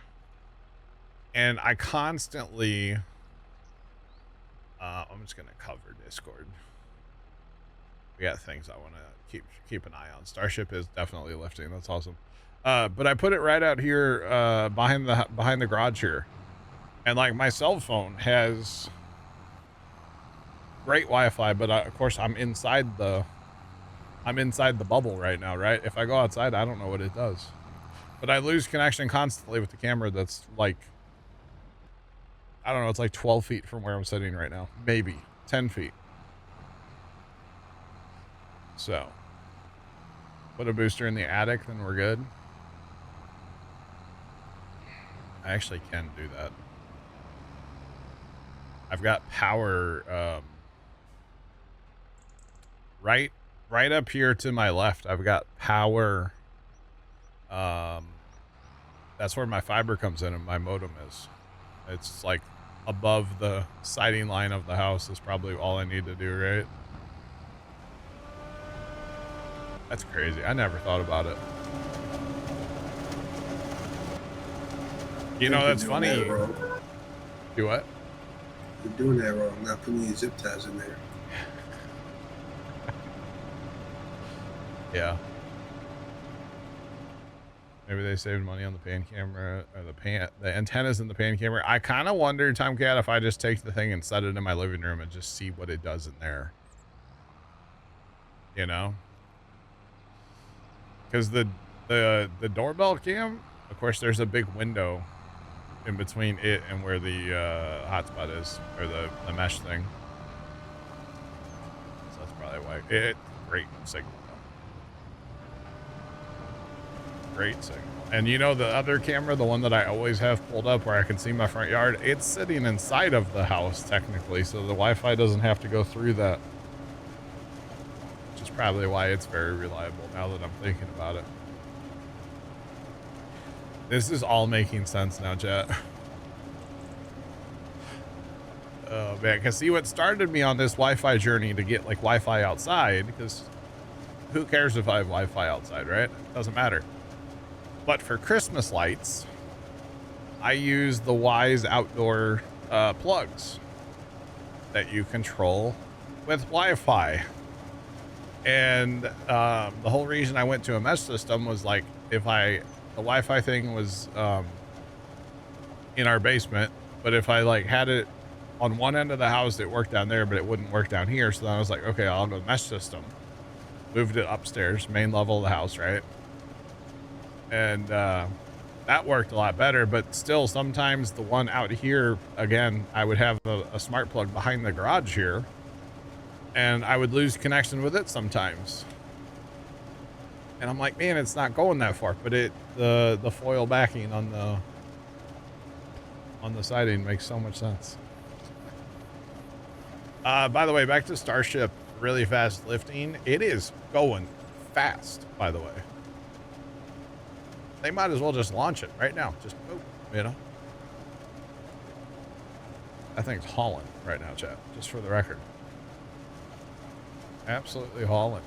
And I constantly, I'm just going to cover Discord. We got things I want to keep an eye on. Starship is definitely lifting. That's awesome. But I put it right out here, behind the garage here. And like my cell phone has great Wi-Fi, but of course I'm inside the bubble right now, right? If I go outside, I don't know what it does. But I lose connection constantly with the camera that's like, I don't know, it's like 12 feet from where I'm sitting right now. Maybe 10 feet. So, put a booster in the attic, then we're good. I actually can do that. I've got power, right up here to my left. I've got power. That's where my fiber comes in and my modem is. It's like above the siding line of the house is probably all I need to do, right? That's crazy. I never thought about it. You know, that's funny. Do what? You're doing that wrong. Not putting any zip ties in there. Yeah. Maybe they saved money on the pan camera, or the antennas in the pan camera. I kind of wonder, Tomcat, if I just take the thing and set it in my living room and just see what it does in there. You know? Because the doorbell cam, of course, there's a big window in between it and where the hotspot is, or the mesh thing. So that's probably why. Great signal. Great signal. And you know the other camera, the one that I always have pulled up where I can see my front yard, it's sitting inside of the house technically, so the Wi-Fi doesn't have to go through that. Which is probably why it's very reliable now that I'm thinking about it. This is all making sense now, chat. Oh man, because see what started me on this Wi-Fi journey to get like Wi-Fi outside, because who cares if I have Wi-Fi outside, right? Doesn't matter. But for Christmas lights, I use the Wise outdoor plugs that you control with Wi-Fi. And the whole reason I went to a mesh system was like, the Wi-Fi thing was in our basement, but if I like had it on one end of the house, it worked down there, but it wouldn't work down here. So then I was like, okay, I'll go mesh system. Moved it upstairs, main level of the house, right? And that worked a lot better, but still sometimes the one out here, again, I would have a smart plug behind the garage here, and I would lose connection with it sometimes. And I'm like, man, it's not going that far, but the foil backing on the siding makes so much sense. By the way, back to Starship, really fast lifting. It is going fast, by the way. They might as well just launch it right now. Just boom, you know. That thing's hauling right now, chat. Just for the record. Absolutely hauling.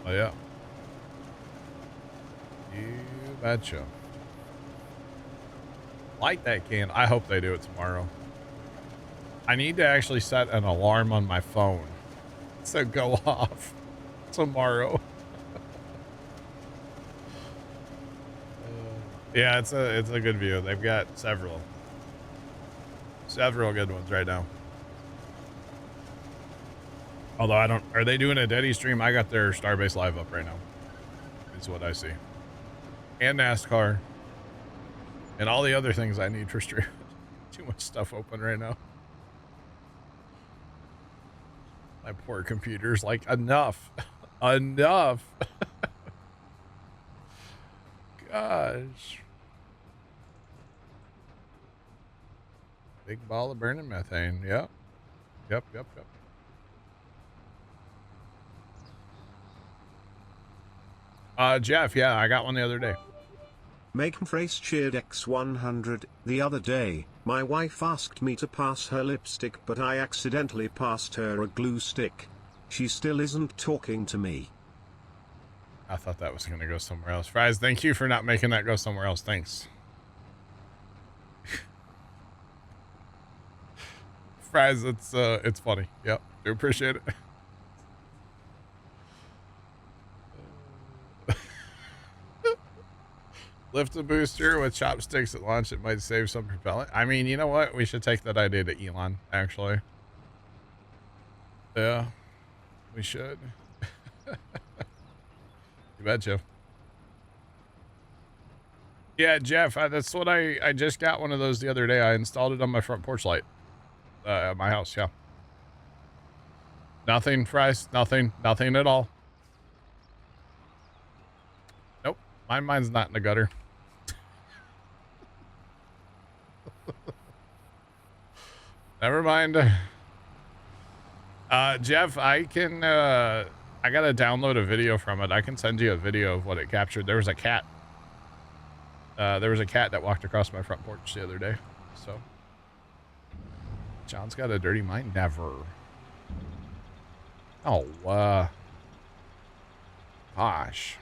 Oh, yeah. You betcha. Like that can. I hope they do it tomorrow. I need to actually set an alarm on my phone to go off tomorrow. Yeah, it's a good view. They've got several good ones right now. Although are they doing a Daddy stream? I got their Starbase Live up right now. Is what I see. And NASCAR. And all the other things I need for stream. Too much stuff open right now. My poor computer's like, enough. Enough. Gosh. Big ball of burning methane. Yep. Yep. Jeff, yeah, I got one the other day. Make phrase cheered X100. The other day, my wife asked me to pass her lipstick, but I accidentally passed her a glue stick. She still isn't talking to me. I thought that was going to go somewhere else. Fries, thank you for not making that go somewhere else. Thanks. Fries, it's funny. Yep, do appreciate it. Lift the booster with chopsticks at launch. It might save some propellant. I mean, you know what? We should take that idea to Elon, actually. Yeah, we should. You bet, Jeff. Yeah, Jeff, that's what I just got one of those the other day. I installed it on my front porch light at my house, yeah. Nothing, Fries. Nothing at all. Nope, mine's not in the gutter. Never mind. Jeff, I can, I gotta download a video from it. I can send you a video of what it captured. There was a cat. There was a cat that walked across my front porch the other day. So, John's got a dirty mind. Never. Oh, gosh.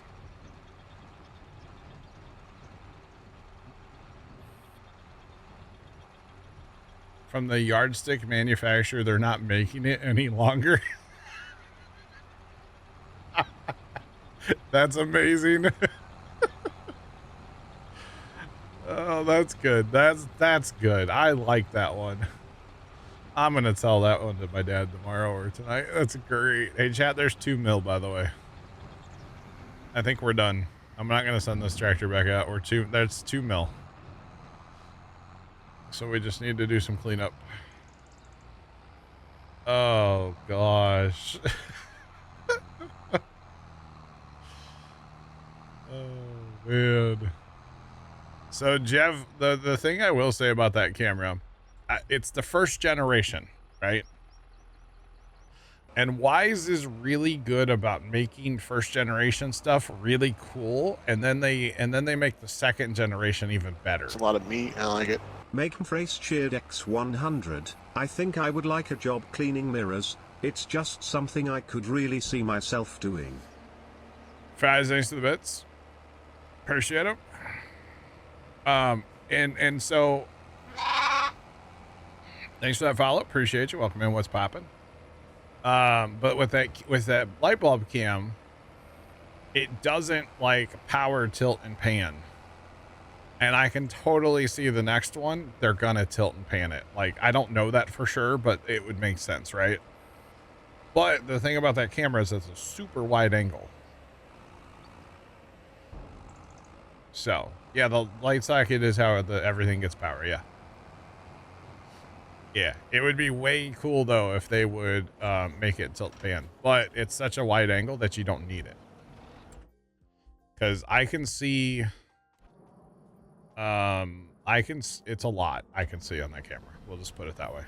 From the yardstick manufacturer, they're not making it any longer. That's amazing. Oh, that's good. That's good. I like that one. I'm gonna tell that one to my dad tomorrow or tonight. That's great. Hey, chat, there's 2 mil, by the way. I think we're done. I'm not gonna send this tractor back out. That's 2 mil. So we just need to do some cleanup. Oh gosh. Oh man. So Jeff, the thing I will say about that camera, it's the first generation, right? And Wise is really good about making first generation stuff really cool, and then they make the second generation even better. It's a lot of meat. I like it. Make phrase cheered X100. I think I would like a job cleaning mirrors. It's just something I could really see myself doing. Fries, thanks to the bits. Appreciate them. And so thanks for that follow. Appreciate you. Welcome in. What's popping? But with that light bulb cam, it doesn't like power, tilt, and pan. And I can totally see the next one, they're gonna tilt and pan it. Like, I don't know that for sure, but it would make sense, right? But the thing about that camera is it's a super wide angle. So, yeah, the light socket is how everything gets power, yeah. Yeah, it would be way cool, though, if they would make it tilt pan. But it's such a wide angle that you don't need it. Because I can see... it's a lot I can see on that camera. We'll just put it that way.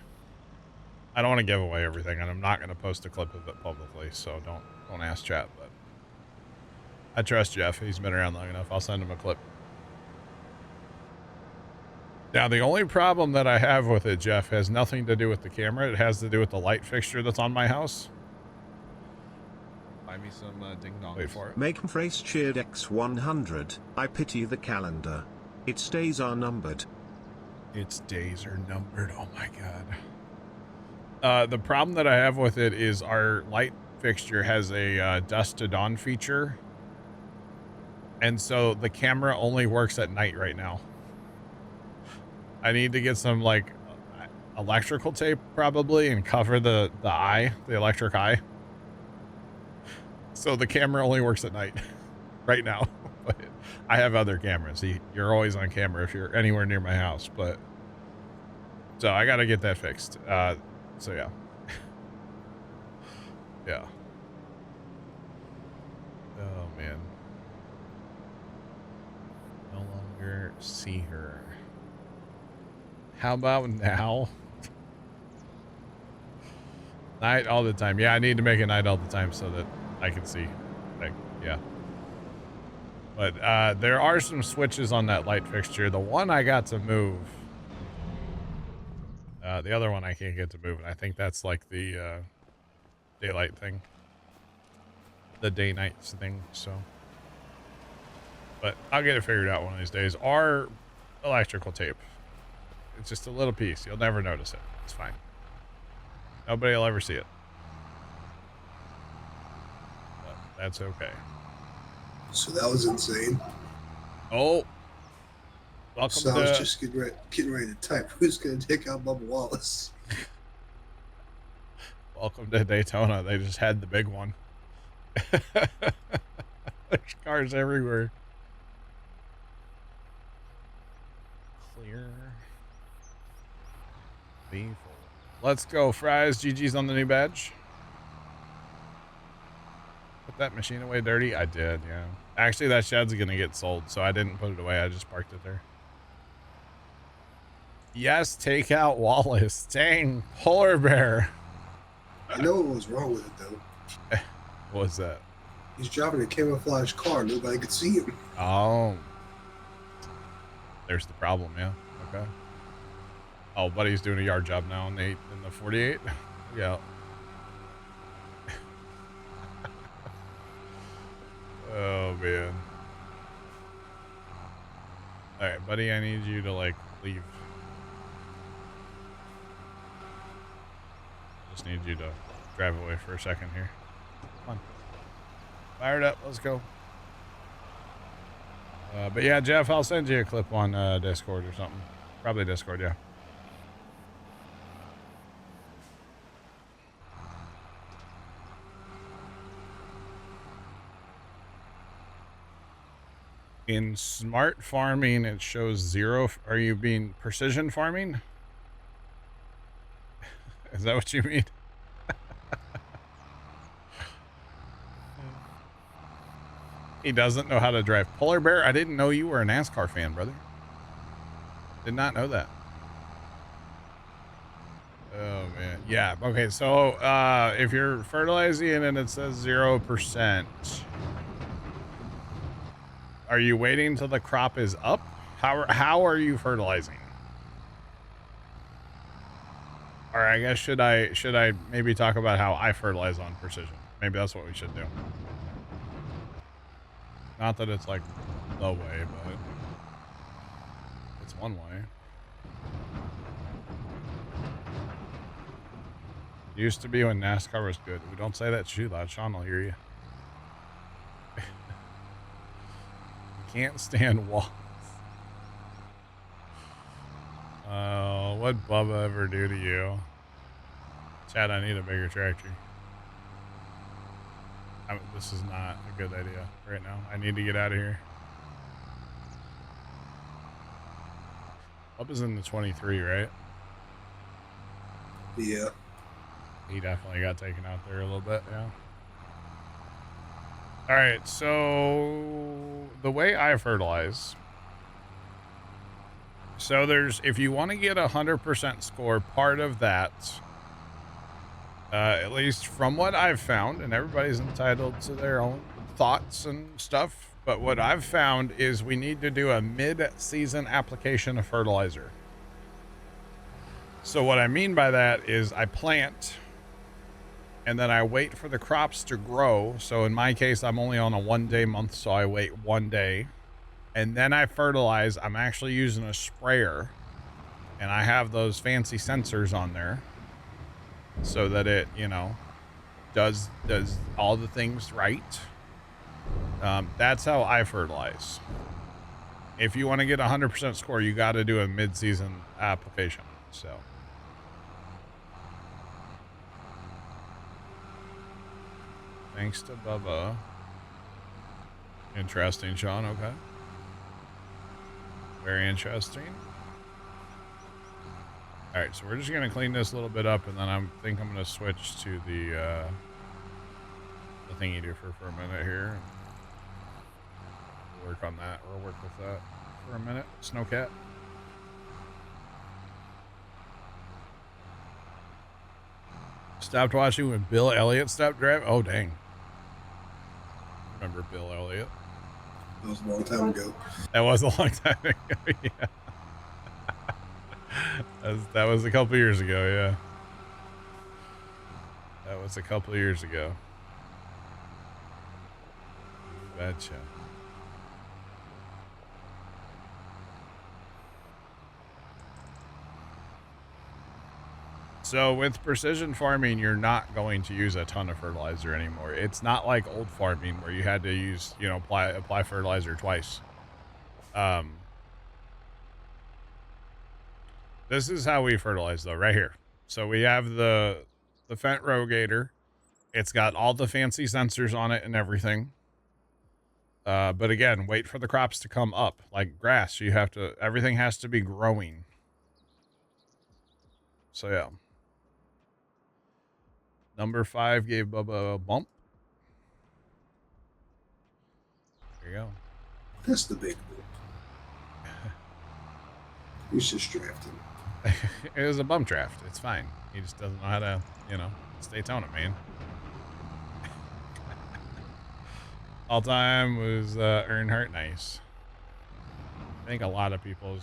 I don't want to give away everything, and I'm not going to post a clip of it publicly, so don't ask chat, but I trust Jeff. He's been around long enough. I'll send him a clip. Now, the only problem that I have with it, Jeff, has nothing to do with the camera. It has to do with the light fixture that's on my house. Buy me some ding dongs. Wait for it. Make phrase cheered X100. I pity the calendar. Its days are numbered. Its days are numbered. Oh my god. The problem that I have with it is our light fixture has a dusk to dawn feature. And so the camera only works at night right now. I need to get some like electrical tape probably and cover the electric eye. So the camera only works at night right now. But I have other cameras. You're always on camera if you're anywhere near my house, but so I got to get that fixed. So yeah. Yeah. Oh man. No longer see her. How about now? Night all the time. Yeah, I need to make it night all the time so that I can see. Like, yeah. But there are some switches on that light fixture. The one I got to move. The other one I can't get to move. And I think that's like the daylight thing. The day-night thing, so. But I'll get it figured out one of these days. Our electrical tape. It's just a little piece. You'll never notice it. It's fine. Nobody will ever see it. But that's okay. So that was insane. Oh. Welcome so I was just getting ready to type who's going to take out Bubba Wallace. Welcome to Daytona. They just had the big one. There's cars everywhere. Clear. Be full. Let's go, Fries. GG's on the new badge. Put that machine away dirty? I did, yeah. Actually, that shed's going to get sold, so I didn't put it away. I just parked it there. Yes, take out Wallace. Dang, polar bear. I know what was wrong with it, though. What was that? He's driving a camouflage car. Nobody could see him. Oh. There's the problem, yeah. Okay. Oh, buddy's doing a yard job now in the 48. Yeah. Oh, man. All right, buddy, I need you to, like, leave. Just need you to drive away for a second here. Come on. Fire it up. Let's go. But yeah, Jeff, I'll send you a clip on Discord or something. Probably Discord, yeah. In smart farming, it shows 0. Are you being precision farming? Is that what you mean? He doesn't know how to drive. Polar Bear, I didn't know you were a NASCAR fan, brother. Did not know that. Oh, man. Yeah, okay, so if you're fertilizing and it says 0%, are you waiting until the crop is up? How are you fertilizing? Or I guess should I maybe talk about how I fertilize on precision? Maybe that's what we should do. Not that it's like the way, but it's one way. Used to be when NASCAR was good. We don't say that too loud. Sean will hear you. Can't stand walls. Oh, what'd Bubba ever do to you? Chad, I need a bigger tractor. This is not a good idea right now. I need to get out of here. Bubba's in the 23, right? Yeah. He definitely got taken out there a little bit, yeah. All right, so the way I fertilize. So if you want to get 100% score, part of that, at least from what I've found, and everybody's entitled to their own thoughts and stuff, but what I've found is we need to do a mid-season application of fertilizer. So what I mean by that is I plant, and then I wait for the crops to grow. So in my case, I'm only on a 1-day month, so I wait 1 day. And then I fertilize. I'm actually using a sprayer. And I have those fancy sensors on there. So that it, does all the things right. That's how I fertilize. If you want to get 100% score, you got to do a mid-season application. So... Thanks to Bubba. Interesting, Sean. Okay. Very interesting. All right, so we're just going to clean this a little bit up, and then I think I'm going to switch to the thingy do for a minute here. We'll work on that. We'll work with that for a minute. Snowcat. Stopped watching when Bill Elliott stopped driving. Oh, dang. Remember Bill Elliott. That was a long time ago. That was a long time ago. Yeah. That was a couple years ago. Yeah. That was a couple years ago. Betcha. So with precision farming, you're not going to use a ton of fertilizer anymore. It's not like old farming where you had to use, you know, apply fertilizer twice. This is how we fertilize though, right here. So we have the Fendt Rogator. It's got all the fancy sensors on it and everything. But again, wait for the crops to come up. Like grass, everything has to be growing. So yeah. Number 5 gave Bubba a bump. There you go. That's debatable. You should draft him. It was a bump draft. It's fine. He just doesn't know how to, you know, stay tone it, man. All time was Earnhardt. Nice. I think a lot of people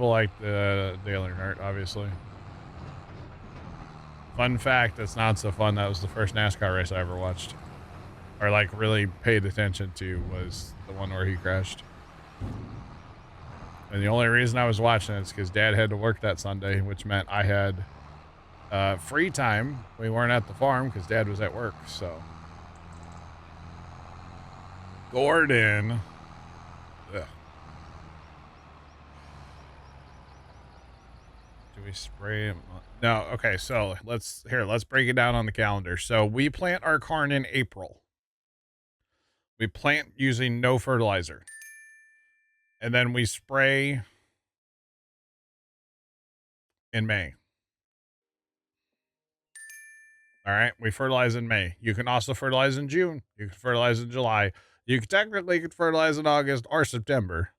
like the Dale Earnhardt, obviously. Fun fact that's not so fun, that was the first NASCAR race I ever watched. Or like really paid attention to, was the one where he crashed. And the only reason I was watching it is because Dad had to work that Sunday, which meant I had free time. We weren't at the farm because Dad was at work, so. Gordon. Ugh. Do we spray him? No, okay, so let's break it down on the calendar. So we plant our corn in April. We plant using no fertilizer. And then we spray in May. All right, we fertilize in May. You can also fertilize in June. You can fertilize in July. You could technically fertilize in August or September.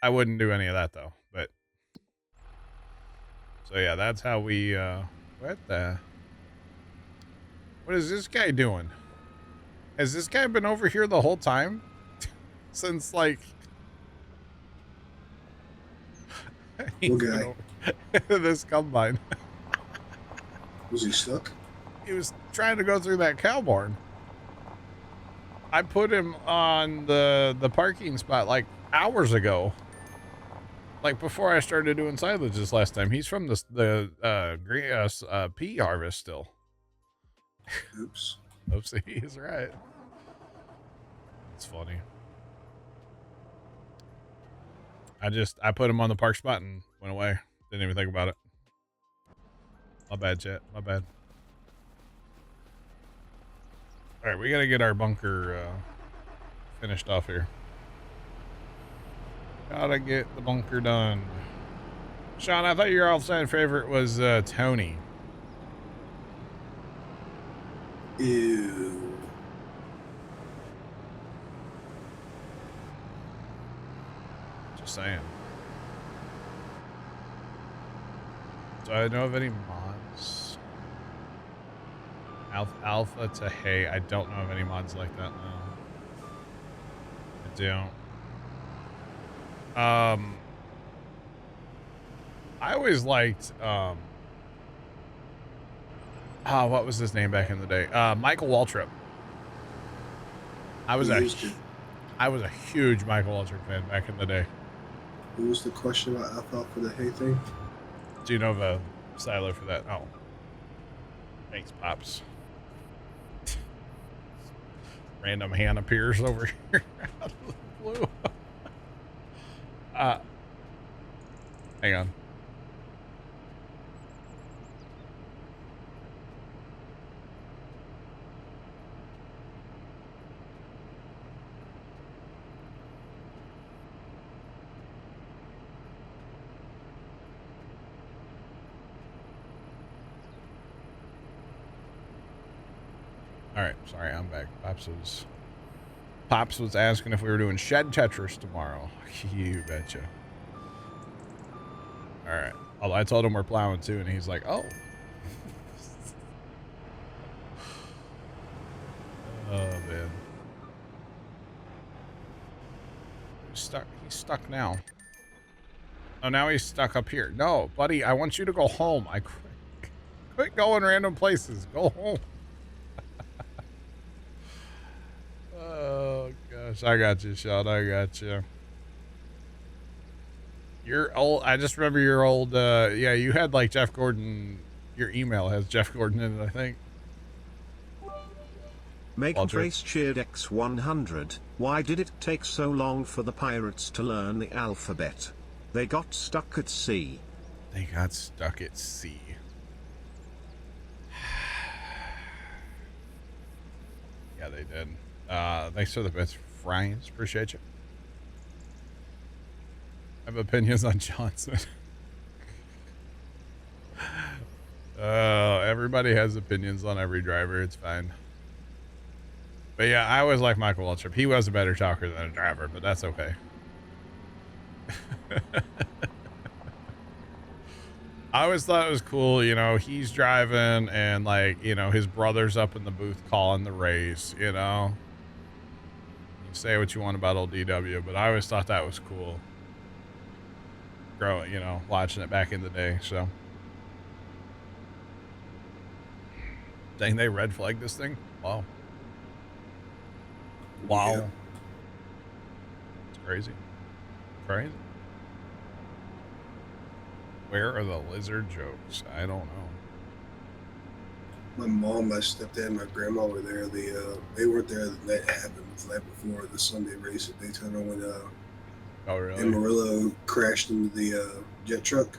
I wouldn't do any of that though, but so yeah, that's how we what is this guy doing? Has this guy been over here the whole time? Since like What guy? this combine. Was he stuck? He was trying to go through that cow barn. I put him on the parking spot like hours ago. Like before I started doing silage this last time. He's from the pea harvest still. Oops. Oopsie, he's right. It's funny. I put him on the park spot and went away. Didn't even think about it. My bad, chat. My bad. All right, we got to get our bunker finished off here. Gotta get the bunker done. Sean, I thought your all-time favorite was Tony. Ew. Just saying. Do I know of any mods? Alpha to hay. I don't know of any mods like that, no. I don't. I always liked, what was his name back in the day? Michael Waltrip. I was a huge Michael Waltrip fan back in the day. What was the question about alfalfa for the hay thing? Do you know of a silo for that? Oh. Thanks, Pops. Random hand appears over here out of the blue. Hang on. All right, sorry, I'm back. Pops was asking if we were doing shed Tetris tomorrow. You betcha. All right. Although I told him we're plowing too, and he's like, "Oh." Oh man. stuck. He's stuck now. Oh, now he's stuck up here. No, buddy, I want you to go home. I quit going random places. Go home. Oh, gosh. I got you, Sean. I got you. You're old. I just remember your old, yeah, you had like Jeff Gordon. Your email has Jeff Gordon in it, I think. Make Trace cheered X100. Why did it take so long for the pirates to learn the alphabet? They got stuck at sea. They got stuck at sea. Yeah, they did. Thanks for the bits, Friends. Appreciate you. I have opinions on Johnson. Everybody has opinions on every driver. It's fine. But yeah, I always like Michael Waltrip. He was a better talker than a driver, but that's okay. I always thought it was cool, you know, he's driving and like, you know, his brother's up in the booth calling the race, you know. You say what you want about old DW, but I always thought that was cool. Growing, you know, watching it back in the day, so. Dang, they red flagged this thing? Wow. Wow. Yeah. It's crazy. Crazy. Where are the lizard jokes? I don't know. My mom, my stepdad, and my grandma were there. They weren't there the night it happened. The night before the Sunday race at Daytona when Oh, really? Amarillo crashed into the jet truck.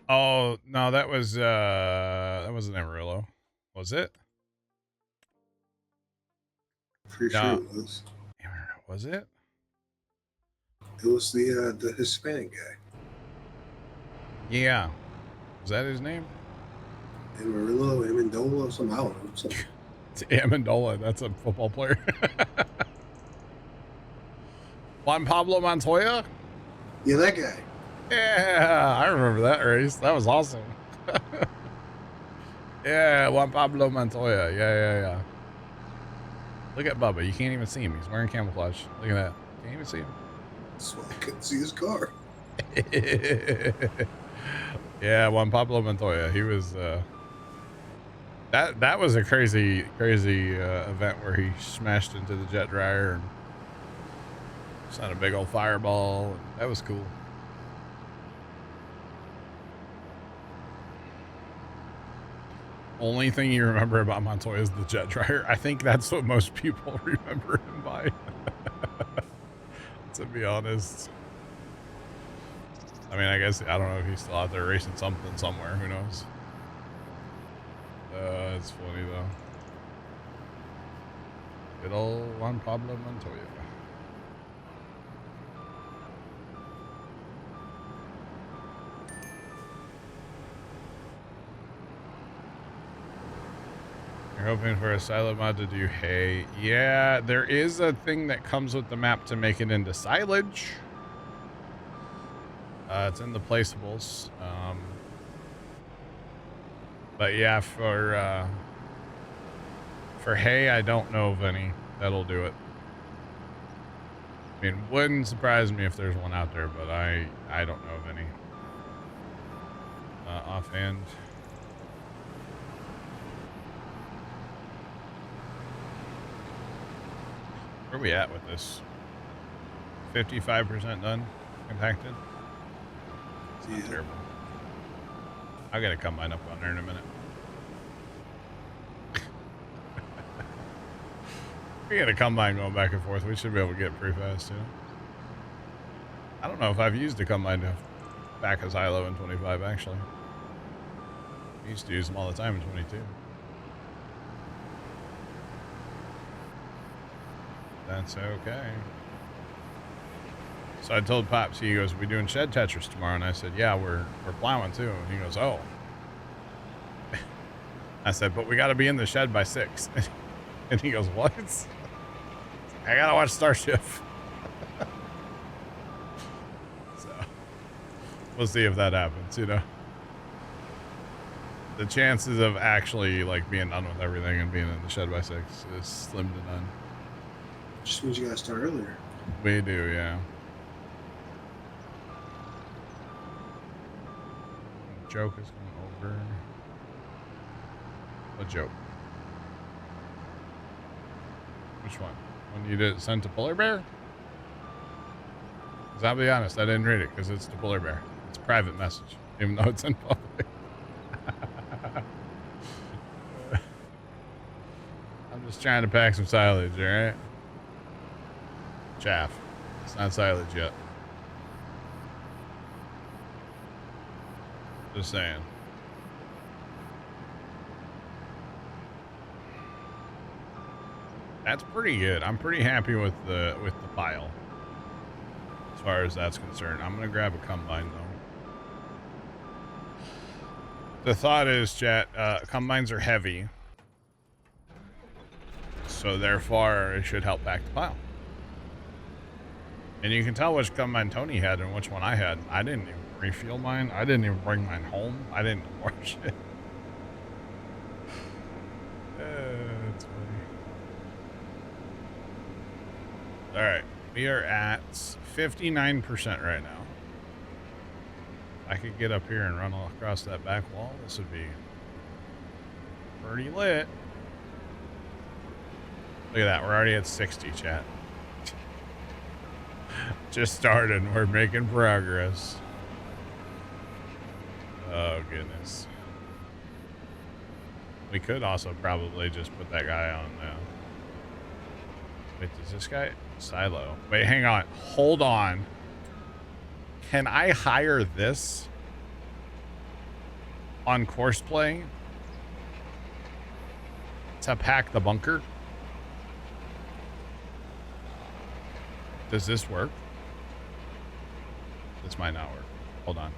Oh, no, that wasn't Amarillo. Was it? Pretty No. sure it was. Was it? It was the Hispanic guy. Yeah. Was that his name? Amarillo, Amendola, something, I don't know. Something. It's Amendola. That's a football player. Juan Pablo Montoya? Yeah, that guy. Yeah, I remember that race. That was awesome. Yeah, Juan Pablo Montoya. Yeah. Look at Bubba. You can't even see him. He's wearing camouflage. Look at that. Can't even see him. That's why I couldn't see his car. Yeah, Juan Pablo Montoya. He was that was a crazy event where he smashed into the jet dryer and sent a big old fireball. That was cool. Only thing you remember about Montoya is the jet dryer. I think that's what most people remember him by. To be honest. I mean, I guess, I don't know if he's still out there racing something somewhere. Who knows? It's funny, though. Good old Juan Pablo Montoya. You're hoping for a silo mod to do hay. Yeah, there is a thing that comes with the map to make it into silage. It's in the placeables. But yeah, for hay, I don't know of any that'll do it. I mean, wouldn't surprise me if there's one out there, but I don't know of any. Offhand. Where are we at with this? 55% done? Compacted? It's not terrible. I'll get a combine up on there in a minute. We got a combine going back and forth. We should be able to get it pretty fast, too. I don't know if I've used a combine to back a silo in 25, actually. I used to use them all the time in 22. That's okay. So I told Pops, he goes, we doing shed Tetris tomorrow? And I said, yeah, we're plowing too. And he goes, oh. I said, but we got to be in the shed by 6. And he goes, what? I got to watch Starship. So we'll see if that happens, you know. The chances of actually like being done with everything and being in the shed by 6 is slim to none. Just means you gotta start earlier. We do, yeah. Joke is going over. A joke. Which one? When you did send to Polar Bear? Because I'll be honest, I didn't read it because it's to Polar Bear. It's a private message, even though it's in public. I'm just trying to pack some silage, alright? Chaff. It's not silage yet. Just saying. That's pretty good. I'm pretty happy with the pile. As far as that's concerned. I'm gonna grab a combine though. The thought is, chat, combines are heavy. So therefore it should help pack the pile. And you can tell which combine Tony had and which one I had. I didn't even refuel mine. I didn't even bring mine home. I didn't wash it. That's funny. Alright, we are at 59% right now. I could get up here and run across that back wall. This would be pretty lit. Look at that, we're already at 60, chat. Just started, we're making progress. Oh, goodness. We could also probably just put that guy on now. Wait, does this guy... Silo. Wait, hang on. Hold on. Can I hire this on course play to pack the bunker? Does this work? This might not work. Hold on.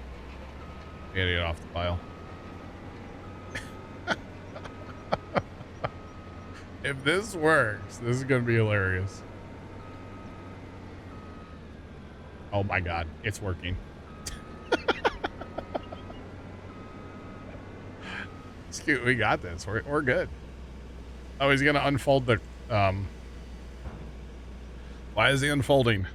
I gotta get off the pile. If this works, this is gonna be hilarious. Oh my god, it's working. It's cute. We got this. We're good. Oh, he's gonna unfold the why is he unfolding?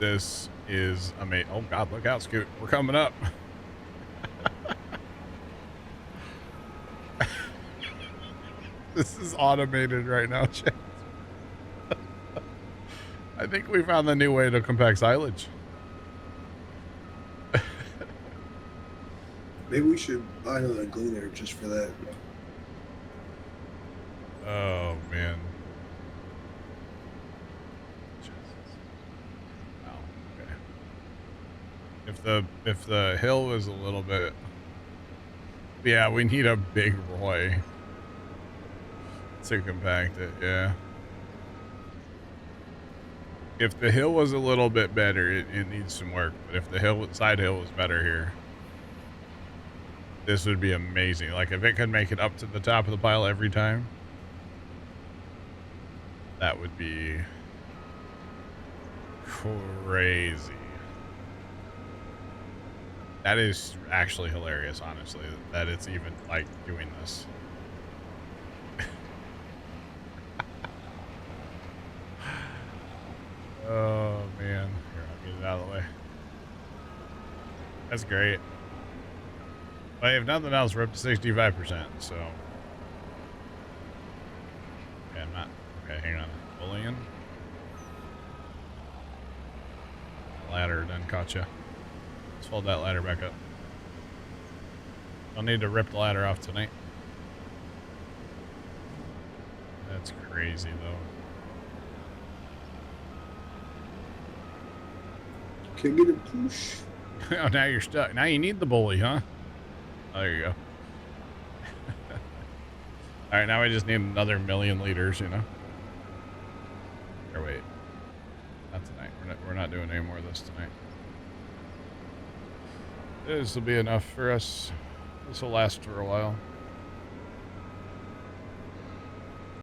This is amazing. Oh god, look out, Scoot. We're coming up. This is automated right now, chat. I think we found the new way to compact silage. Maybe we should buy another gleaner just for that. Oh man. Wow. Okay. If the hill was a little bit, yeah, we need a big Roy to compact it. Yeah. If the hill was a little bit better, it needs some work. But if the side hill was better here, this would be amazing. Like if it could make it up to the top of the pile every time, that would be crazy. That is actually hilarious, honestly, that it's even like doing this. Oh man, here, I'll get it out of the way. That's great. But if nothing else, we're up to 65%, so. Okay, I'm not. Okay, hang on. Bullion. Ladder done caught you. Let's fold that ladder back up. Don't need to rip the ladder off tonight. That's crazy, though. Can I get a push? Oh, now you're stuck. Now you need the bully, huh? Oh, there you go. All right, now we just need another 1,000,000 liters, you know? Or wait. Not tonight. We're not doing any more of this tonight. This will be enough for us. This will last for a while.